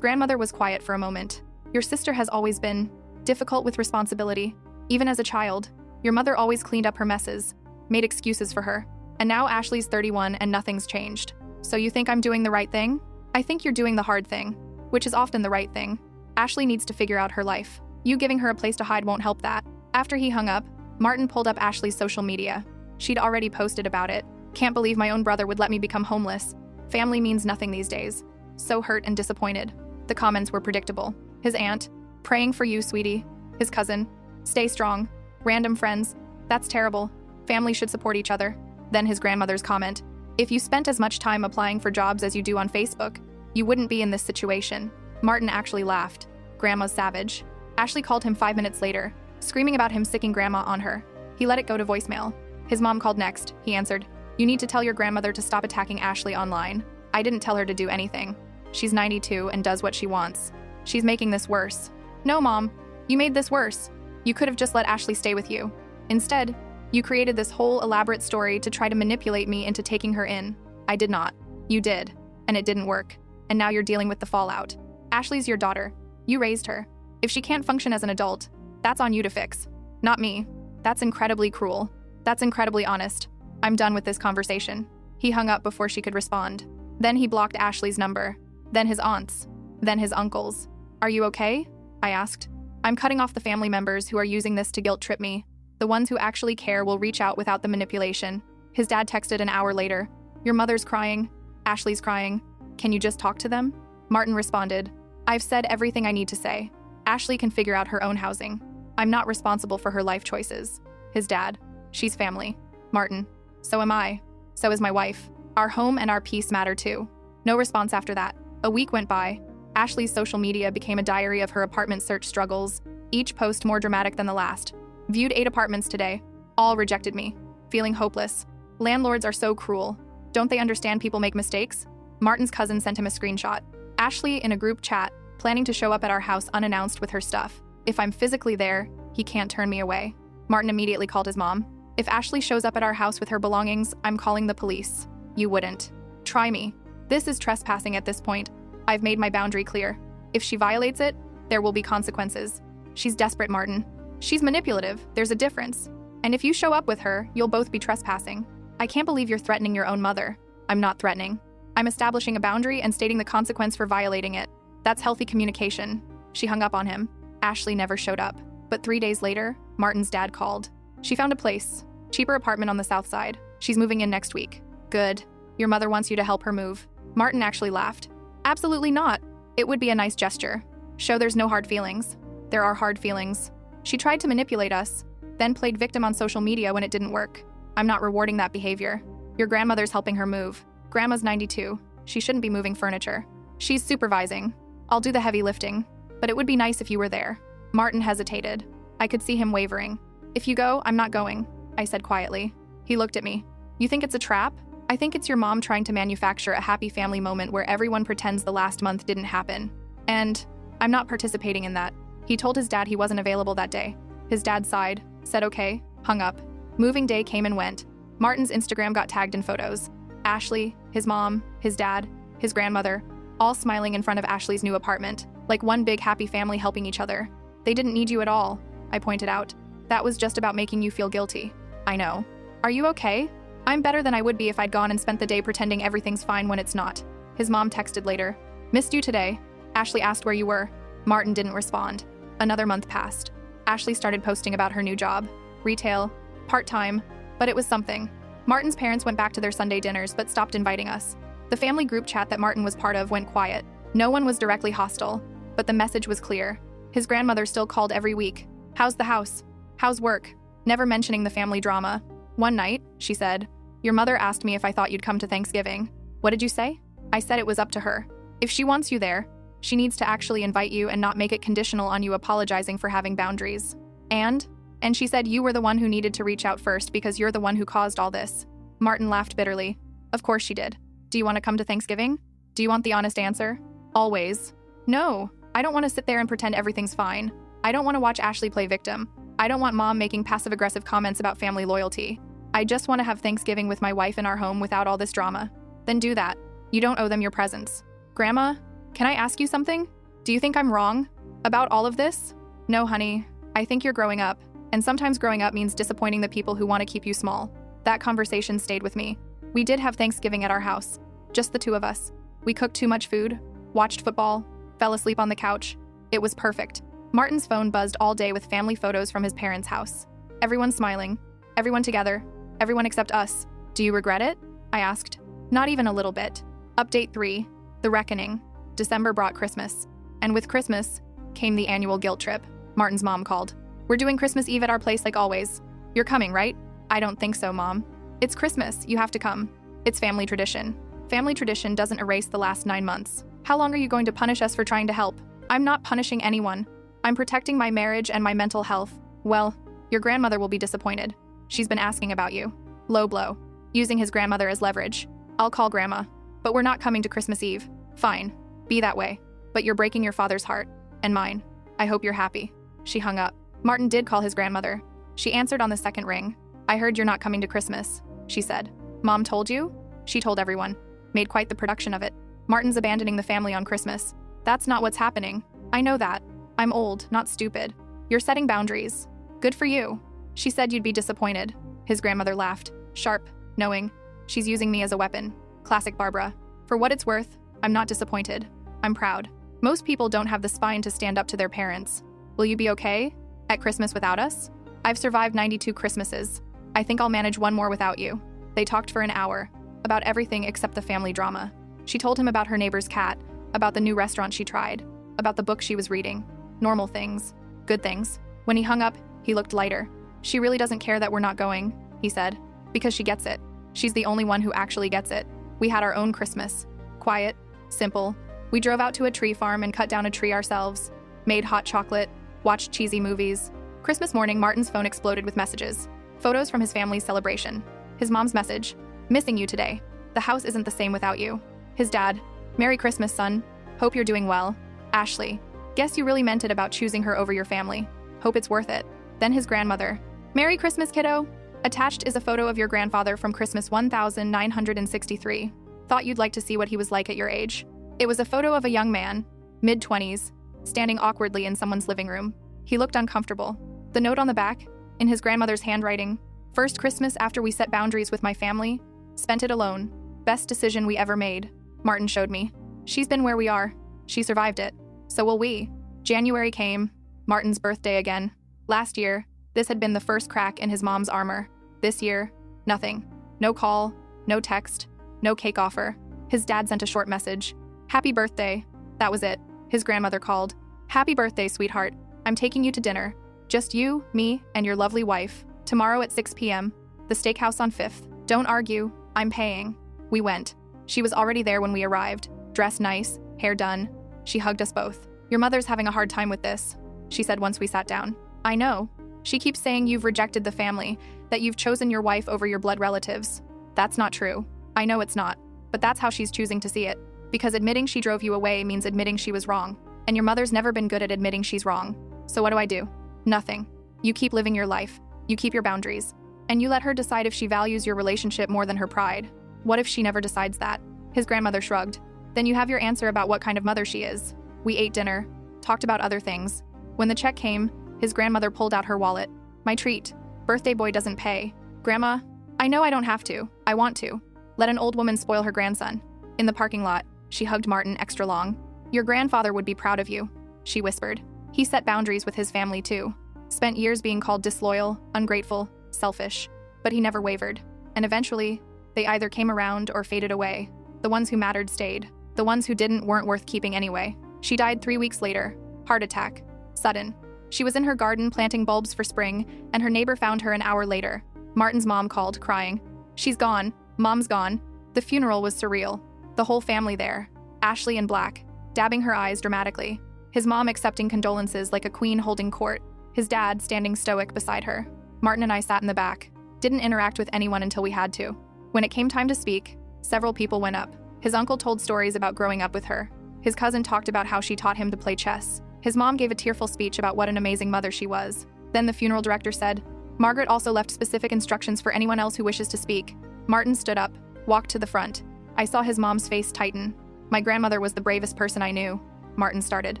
grandmother was quiet for a moment. Your sister has always been difficult with responsibility. Even as a child, your mother always cleaned up her messes, made excuses for her. And now Ashley's 31 and nothing's changed. So you think I'm doing the right thing? I think you're doing the hard thing, which is often the right thing. Ashley needs to figure out her life. You giving her a place to hide won't help that. After he hung up, Martin pulled up Ashley's social media. She'd already posted about it. Can't believe my own brother would let me become homeless. Family means nothing these days. So hurt and disappointed. The comments were predictable. His aunt, praying for you, sweetie. His cousin, stay strong. Random friends, that's terrible. Family should support each other. Then his grandmother's comment, if you spent as much time applying for jobs as you do on Facebook, you wouldn't be in this situation. Martin actually laughed. Grandma's savage. Ashley called him 5 minutes later, screaming about him sicking Grandma on her. He let it go to voicemail. His mom called next. He answered, you need to tell your grandmother to stop attacking Ashley online. I didn't tell her to do anything. She's 92 and does what she wants. She's making this worse. No, Mom. You made this worse. You could have just let Ashley stay with you. Instead, you created this whole elaborate story to try to manipulate me into taking her in. I did not. You did. And it didn't work. And now you're dealing with the fallout. Ashley's your daughter. You raised her. If she can't function as an adult, that's on you to fix. Not me. That's incredibly cruel. That's incredibly honest. I'm done with this conversation. He hung up before she could respond. Then he blocked Ashley's number. Then his aunt's. Then his uncle's. Are you okay? I asked. I'm cutting off the family members who are using this to guilt trip me. The ones who actually care will reach out without the manipulation. His dad texted an hour later. Your mother's crying. Ashley's crying. Can you just talk to them? Martin responded. I've said everything I need to say. Ashley can figure out her own housing. I'm not responsible for her life choices. His dad. She's family. Martin. So am I. So is my wife. Our home and our peace matter too. No response after that. A week went by. Ashley's social media became a diary of her apartment search struggles, each post more dramatic than the last. Viewed 8 apartments today. All rejected me. Feeling hopeless. Landlords are so cruel. Don't they understand people make mistakes? Martin's cousin sent him a screenshot. Ashley in a group chat, planning to show up at our house unannounced with her stuff. If I'm physically there, he can't turn me away. Martin immediately called his mom. If Ashley shows up at our house with her belongings, I'm calling the police. You wouldn't. Try me. This is trespassing at this point. I've made my boundary clear. If she violates it, there will be consequences. She's desperate, Martin. She's manipulative. There's a difference. And if you show up with her, you'll both be trespassing. I can't believe you're threatening your own mother. I'm not threatening. I'm establishing a boundary and stating the consequence for violating it. That's healthy communication. She hung up on him. Ashley never showed up. But 3 days later, Martin's dad called. She found a place. Cheaper apartment on the south side. She's moving in next week. Good. Your mother wants you to help her move. Martin actually laughed. Absolutely not. It would be a nice gesture. Show there's no hard feelings. There are hard feelings. She tried to manipulate us, then played victim on social media when it didn't work. I'm not rewarding that behavior. Your grandmother's helping her move. Grandma's 92. She shouldn't be moving furniture. She's supervising. I'll do the heavy lifting. But it would be nice if you were there. Martin hesitated. I could see him wavering. If you go, I'm not going, I said quietly. He looked at me. You think it's a trap? I think it's your mom trying to manufacture a happy family moment where everyone pretends the last month didn't happen. And I'm not participating in that. He told his dad he wasn't available that day. His dad sighed, said okay, hung up. Moving day came and went. Martin's Instagram got tagged in photos. Ashley, his mom, his dad, his grandmother, all smiling in front of Ashley's new apartment, like one big happy family helping each other. They didn't need you at all, I pointed out. That was just about making you feel guilty. I know. Are you okay? I'm better than I would be if I'd gone and spent the day pretending everything's fine when it's not. His mom texted later. Missed you today. Ashley asked where you were. Martin didn't respond. Another month passed. Ashley started posting about her new job. Retail. Part-time. But it was something. Martin's parents went back to their Sunday dinners but stopped inviting us. The family group chat that Martin was part of went quiet. No one was directly hostile, but the message was clear. His grandmother still called every week. How's the house? How's work? Never mentioning the family drama. One night, she said, your mother asked me if I thought you'd come to Thanksgiving. What did you say? I said it was up to her. If she wants you there, she needs to actually invite you and not make it conditional on you apologizing for having boundaries. And she said you were the one who needed to reach out first because you're the one who caused all this. Martin laughed bitterly. Of course she did. Do you want to come to Thanksgiving? Do you want the honest answer? Always. No, I don't want to sit there and pretend everything's fine. I don't want to watch Ashley play victim. I don't want mom making passive-aggressive comments about family loyalty. I just want to have Thanksgiving with my wife in our home without all this drama. Then do that. You don't owe them your presents. Grandma, can I ask you something? Do you think I'm wrong about all of this? No, honey. I think you're growing up. And sometimes growing up means disappointing the people who want to keep you small. That conversation stayed with me. We did have Thanksgiving at our house. Just the two of us. We cooked too much food, watched football, fell asleep on the couch. It was perfect. Martin's phone buzzed all day with family photos from his parents' house. Everyone smiling. Everyone together. Everyone except us. Do you regret it? I asked. Not even a little bit. Update 3. The Reckoning. December brought Christmas. And with Christmas came the annual guilt trip. Martin's mom called. We're doing Christmas Eve at our place like always. You're coming, right? I don't think so, Mom. It's Christmas. You have to come. It's family tradition. Family tradition doesn't erase the last 9 months. How long are you going to punish us for trying to help? I'm not punishing anyone. I'm protecting my marriage and my mental health. Well, your grandmother will be disappointed. She's been asking about you. Low blow. Using his grandmother as leverage. I'll call Grandma. But we're not coming to Christmas Eve. Fine. Be that way. But you're breaking your father's heart. And mine. I hope you're happy. She hung up. Martin did call his grandmother. She answered on the second ring. I heard you're not coming to Christmas, she said. Mom told you? She told everyone. Made quite the production of it. Martin's abandoning the family on Christmas. That's not what's happening. I know that. I'm old, not stupid. You're setting boundaries. Good for you. She said you'd be disappointed. His grandmother laughed, sharp, knowing. She's using me as a weapon. Classic Barbara. For what it's worth, I'm not disappointed. I'm proud. Most people don't have the spine to stand up to their parents. Will you be okay at Christmas without us? I've survived 92 Christmases. I think I'll manage one more without you. They talked for an hour, about everything except the family drama. She told him about her neighbor's cat, about the new restaurant she tried, about the book she was reading. Normal things. Good things. When he hung up, he looked lighter. She really doesn't care that we're not going, he said, because she gets it. She's the only one who actually gets it. We had our own Christmas. Quiet, simple. We drove out to a tree farm and cut down a tree ourselves, made hot chocolate, watched cheesy movies. Christmas morning, Martin's phone exploded with messages. Photos from his family's celebration. His mom's message, missing you today. The house isn't the same without you. His dad, Merry Christmas, son. Hope you're doing well. Ashley, guess you really meant it about choosing her over your family. Hope it's worth it. Then his grandmother, Merry Christmas, kiddo. Attached is a photo of your grandfather from Christmas 1963. Thought you'd like to see what he was like at your age. It was a photo of a young man, mid-20s, standing awkwardly in someone's living room. He looked uncomfortable. The note on the back, in his grandmother's handwriting, first Christmas after we set boundaries with my family, spent it alone. Best decision we ever made. Martin showed me. She's been where we are. She survived it. So will we. January came. Martin's birthday again. Last year, this had been the first crack in his mom's armor. This year, nothing. No call, no text, no cake offer. His dad sent a short message. Happy birthday. That was it. His grandmother called. Happy birthday, sweetheart. I'm taking you to dinner. Just you, me, and your lovely wife. Tomorrow at 6 p.m. The steakhouse on 5th. Don't argue. I'm paying. We went. She was already there when we arrived. Dressed nice, hair done. She hugged us both. Your mother's having a hard time with this, she said once we sat down. I know. She keeps saying you've rejected the family, that you've chosen your wife over your blood relatives. That's not true. I know it's not. But that's how she's choosing to see it. Because admitting she drove you away means admitting she was wrong. And your mother's never been good at admitting she's wrong. So what do I do? Nothing. You keep living your life. You keep your boundaries. And you let her decide if she values your relationship more than her pride. What if she never decides that? His grandmother shrugged. Then you have your answer about what kind of mother she is. We ate dinner, talked about other things. When the check came, his grandmother pulled out her wallet. My treat. Birthday boy doesn't pay. Grandma, I know I don't have to. I want to. Let an old woman spoil her grandson. In the parking lot, she hugged Martin extra long. Your grandfather would be proud of you, she whispered. He set boundaries with his family too. Spent years being called disloyal, ungrateful, selfish. But he never wavered. And eventually, they either came around or faded away. The ones who mattered stayed. The ones who didn't weren't worth keeping anyway. She died 3 weeks later. Heart attack. Sudden. She was in her garden planting bulbs for spring, and her neighbor found her an hour later. Martin's mom called, crying. She's gone. Mom's gone. The funeral was surreal. The whole family there. Ashley in black, dabbing her eyes dramatically. His mom accepting condolences like a queen holding court. His dad standing stoic beside her. Martin and I sat in the back. Didn't interact with anyone until we had to. When it came time to speak, several people went up. His uncle told stories about growing up with her. His cousin talked about how she taught him to play chess. His mom gave a tearful speech about what an amazing mother she was. Then the funeral director said, Margaret also left specific instructions for anyone else who wishes to speak. Martin stood up, walked to the front. I saw his mom's face tighten. My grandmother was the bravest person I knew, Martin started.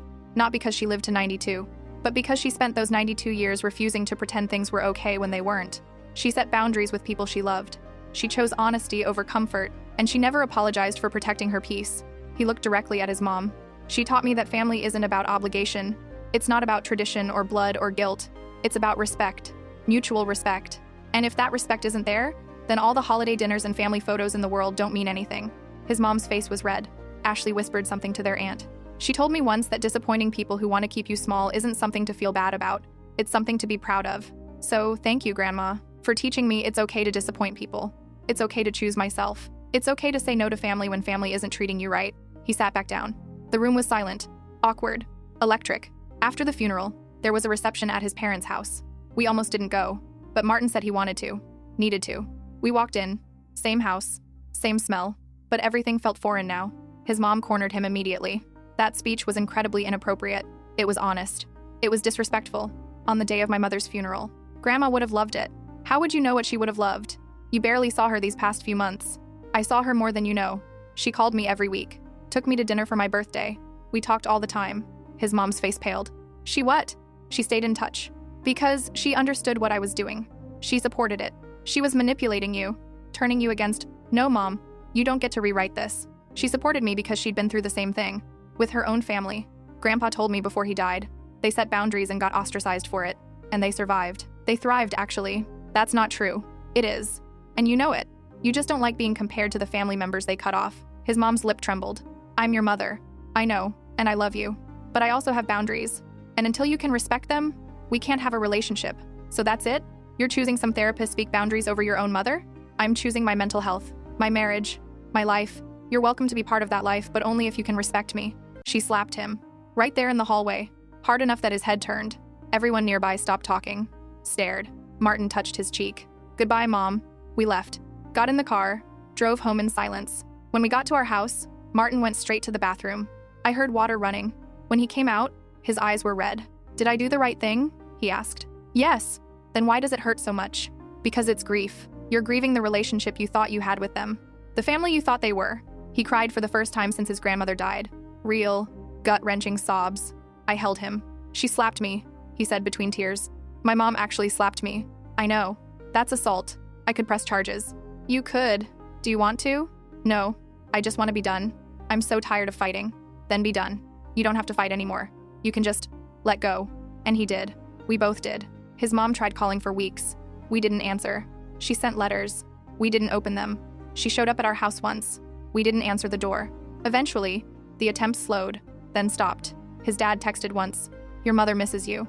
Not because she lived to 92, but because she spent those 92 years refusing to pretend things were okay when they weren't. She set boundaries with people she loved. She chose honesty over comfort, and she never apologized for protecting her peace. He looked directly at his mom. She taught me that family isn't about obligation. It's not about tradition or blood or guilt. It's about respect, mutual respect. And if that respect isn't there, then all the holiday dinners and family photos in the world don't mean anything. His mom's face was red. Ashley whispered something to their aunt. She told me once that disappointing people who want to keep you small isn't something to feel bad about. It's something to be proud of. So thank you, Grandma, for teaching me it's okay to disappoint people. It's okay to choose myself. It's okay to say no to family when family isn't treating you right. He sat back down. The room was silent, awkward, electric. After the funeral, there was a reception at his parents' house. We almost didn't go, but Martin said he wanted to, needed to. We walked in, same house, same smell, But everything felt foreign now. His mom cornered him immediately. That speech was incredibly inappropriate. It was honest. It was disrespectful. On the day of my mother's funeral. Grandma would have loved it. How would you know what she would have loved? You barely saw her these past few months. I saw her more than you know. She called me every week. Took me to dinner for my birthday. We talked all the time. His mom's face paled. She what? She stayed in touch. Because she understood what I was doing. She supported it. She was manipulating you. Turning you against. No, Mom. You don't get to rewrite this. She supported me because she'd been through the same thing. With her own family. Grandpa told me before he died. They set boundaries and got ostracized for it. And they survived. They thrived, actually. That's not true. It is. And you know it. You just don't like being compared to the family members they cut off. His mom's lip trembled. I'm your mother. I know, and I love you. But I also have boundaries. And until you can respect them, we can't have a relationship. So that's it? You're choosing some therapist speak boundaries over your own mother? I'm choosing my mental health, my marriage, my life. You're welcome to be part of that life, but only if you can respect me. She slapped him. Right there in the hallway. Hard enough that his head turned. Everyone nearby stopped talking. Stared. Martin touched his cheek. Goodbye, Mom. We left. Got in the car. Drove home in silence. When we got to our house, Martin went straight to the bathroom. I heard water running. When he came out, his eyes were red. Did I do the right thing? He asked. Yes. Then why does it hurt so much? Because it's grief. You're grieving the relationship you thought you had with them. The family you thought they were. He cried for the first time since his grandmother died. Real, gut-wrenching sobs. I held him. She slapped me, he said between tears. My mom actually slapped me. I know. That's assault. I could press charges. You could. Do you want to? No. I just want to be done. I'm so tired of fighting. Then be done. You don't have to fight anymore. You can just let go. And he did. We both did. His mom tried calling for weeks. We didn't answer. She sent letters. We didn't open them. She showed up at our house once. We didn't answer the door. Eventually, the attempt slowed, then stopped. His dad texted once. Your mother misses you.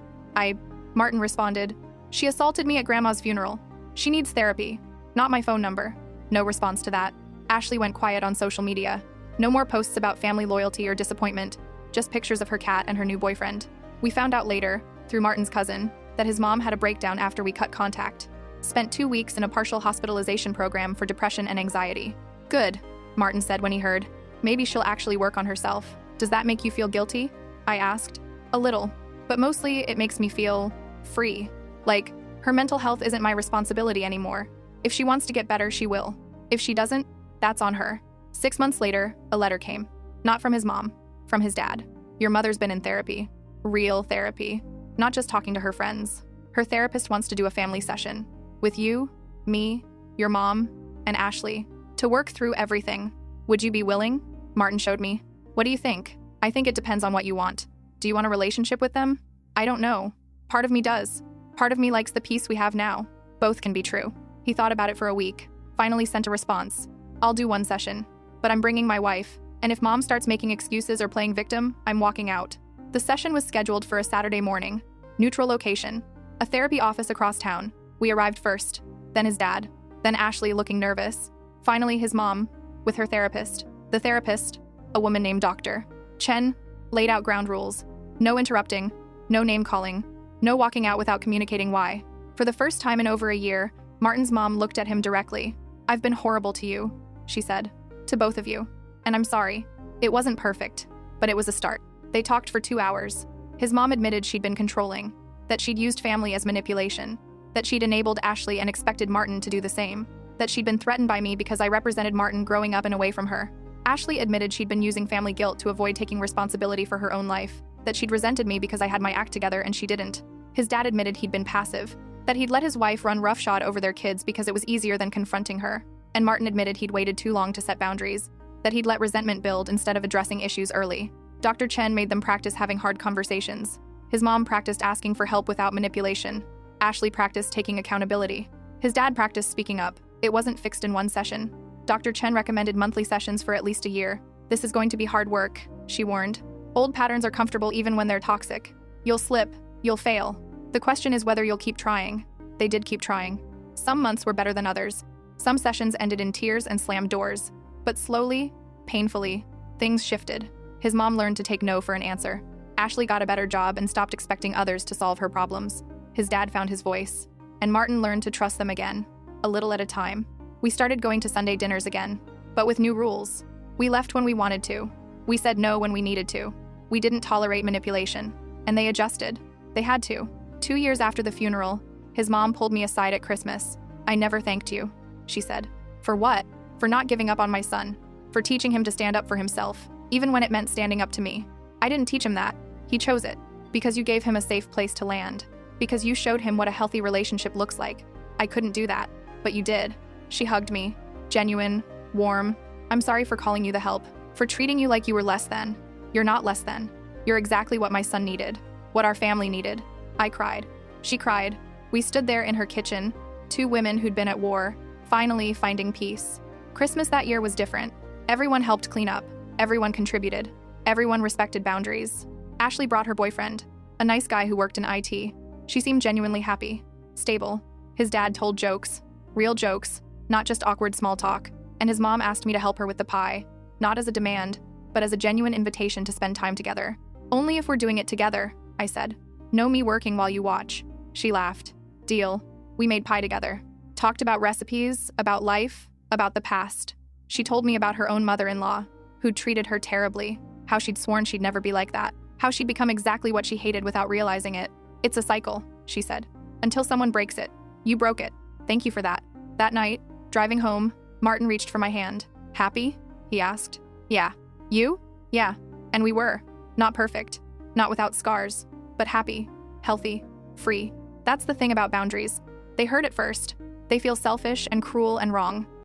Martin responded. She assaulted me at Grandma's funeral. She needs therapy. Not my phone number. No response to that. Ashley went quiet on social media. No more posts about family loyalty or disappointment. Just pictures of her cat and her new boyfriend. We found out later, through Martin's cousin, that his mom had a breakdown after we cut contact. Spent 2 weeks in a partial hospitalization program for depression and anxiety. Good, Martin said when he heard. Maybe she'll actually work on herself. Does that make you feel guilty? I asked. A little. But mostly it makes me feel free. Like, her mental health isn't my responsibility anymore. If she wants to get better, she will. If she doesn't, that's on her. 6 months later, a letter came. Not from his mom, from his dad. Your mother's been in therapy. Real therapy. Not just talking to her friends. Her therapist wants to do a family session. With you, me, your mom, and Ashley. To work through everything. Would you be willing? Martin showed me. What do you think? I think it depends on what you want. Do you want a relationship with them? I don't know. Part of me does. Part of me likes the peace we have now. Both can be true. He thought about it for a week. Finally sent a response. I'll do 1 session. But I'm bringing my wife. And if mom starts making excuses or playing victim, I'm walking out. The session was scheduled for a Saturday morning. Neutral location. A therapy office across town. We arrived first. Then his dad. Then Ashley looking nervous. Finally his mom, with her therapist. The therapist, a woman named Dr. Chen, laid out ground rules. No interrupting. No name calling. No walking out without communicating why. For the first time in over a year, Martin's mom looked at him directly. I've been horrible to you, she said. To both of you. And I'm sorry. It wasn't perfect, but it was a start. They talked for 2 hours. His mom admitted she'd been controlling, that she'd used family as manipulation, that she'd enabled Ashley and expected Martin to do the same, that she'd been threatened by me because I represented Martin growing up and away from her. Ashley admitted she'd been using family guilt to avoid taking responsibility for her own life, that she'd resented me because I had my act together and she didn't. His dad admitted he'd been passive, that he'd let his wife run roughshod over their kids because it was easier than confronting her, and Martin admitted he'd waited too long to set boundaries, that he'd let resentment build instead of addressing issues early. Dr. Chen made them practice having hard conversations. His mom practiced asking for help without manipulation. Ashley practiced taking accountability. His dad practiced speaking up. It wasn't fixed in 1 session. Dr. Chen recommended monthly sessions for at least a year. This is going to be hard work, she warned. Old patterns are comfortable even when they're toxic. You'll slip. You'll fail. The question is whether you'll keep trying. They did keep trying. Some months were better than others. Some sessions ended in tears and slammed doors. But slowly, painfully, things shifted. His mom learned to take no for an answer. Ashley got a better job and stopped expecting others to solve her problems. His dad found his voice. And Martin learned to trust them again, a little at a time. We started going to Sunday dinners again. but with new rules. We left when we wanted to. We said no when we needed to. We didn't tolerate manipulation. And they adjusted. They had to. 2 years after the funeral, his mom pulled me aside at Christmas. "I never thanked you," she said. "For what?" "For not giving up on my son. For teaching him to stand up for himself, even when it meant standing up to me. I didn't teach him that. He chose it. Because you gave him a safe place to land. Because you showed him what a healthy relationship looks like. I couldn't do that, but you did." She hugged me. Genuine, warm. "I'm sorry for calling you the help. For treating you like you were less than. You're not less than. You're exactly what my son needed. What our family needed." I cried. She cried. We stood there in her kitchen, 2 women who'd been at war, finally finding peace. Christmas that year was different. Everyone helped clean up. Everyone contributed. Everyone respected boundaries. Ashley brought her boyfriend, a nice guy who worked in IT. She seemed genuinely happy, stable. His dad told jokes, real jokes, not just awkward small talk. And his mom asked me to help her with the pie, not as a demand, but as a genuine invitation to spend time together. "Only if we're doing it together," I said. "No me working while you watch." She laughed. "Deal." We made pie together. Talked about recipes, about life, about the past. She told me about her own mother-in-law, who'd treated her terribly, how she'd sworn she'd never be like that, how she'd become exactly what she hated without realizing it. "It's a cycle," she said, "until someone breaks it. You broke it. Thank you for that." That night, driving home, Martin reached for my hand. "Happy?" he asked. "Yeah." "You?" "Yeah." And we were. Not perfect. Not without scars. But happy. Healthy. Free. That's the thing about boundaries. They hurt at first. They feel selfish and cruel and wrong.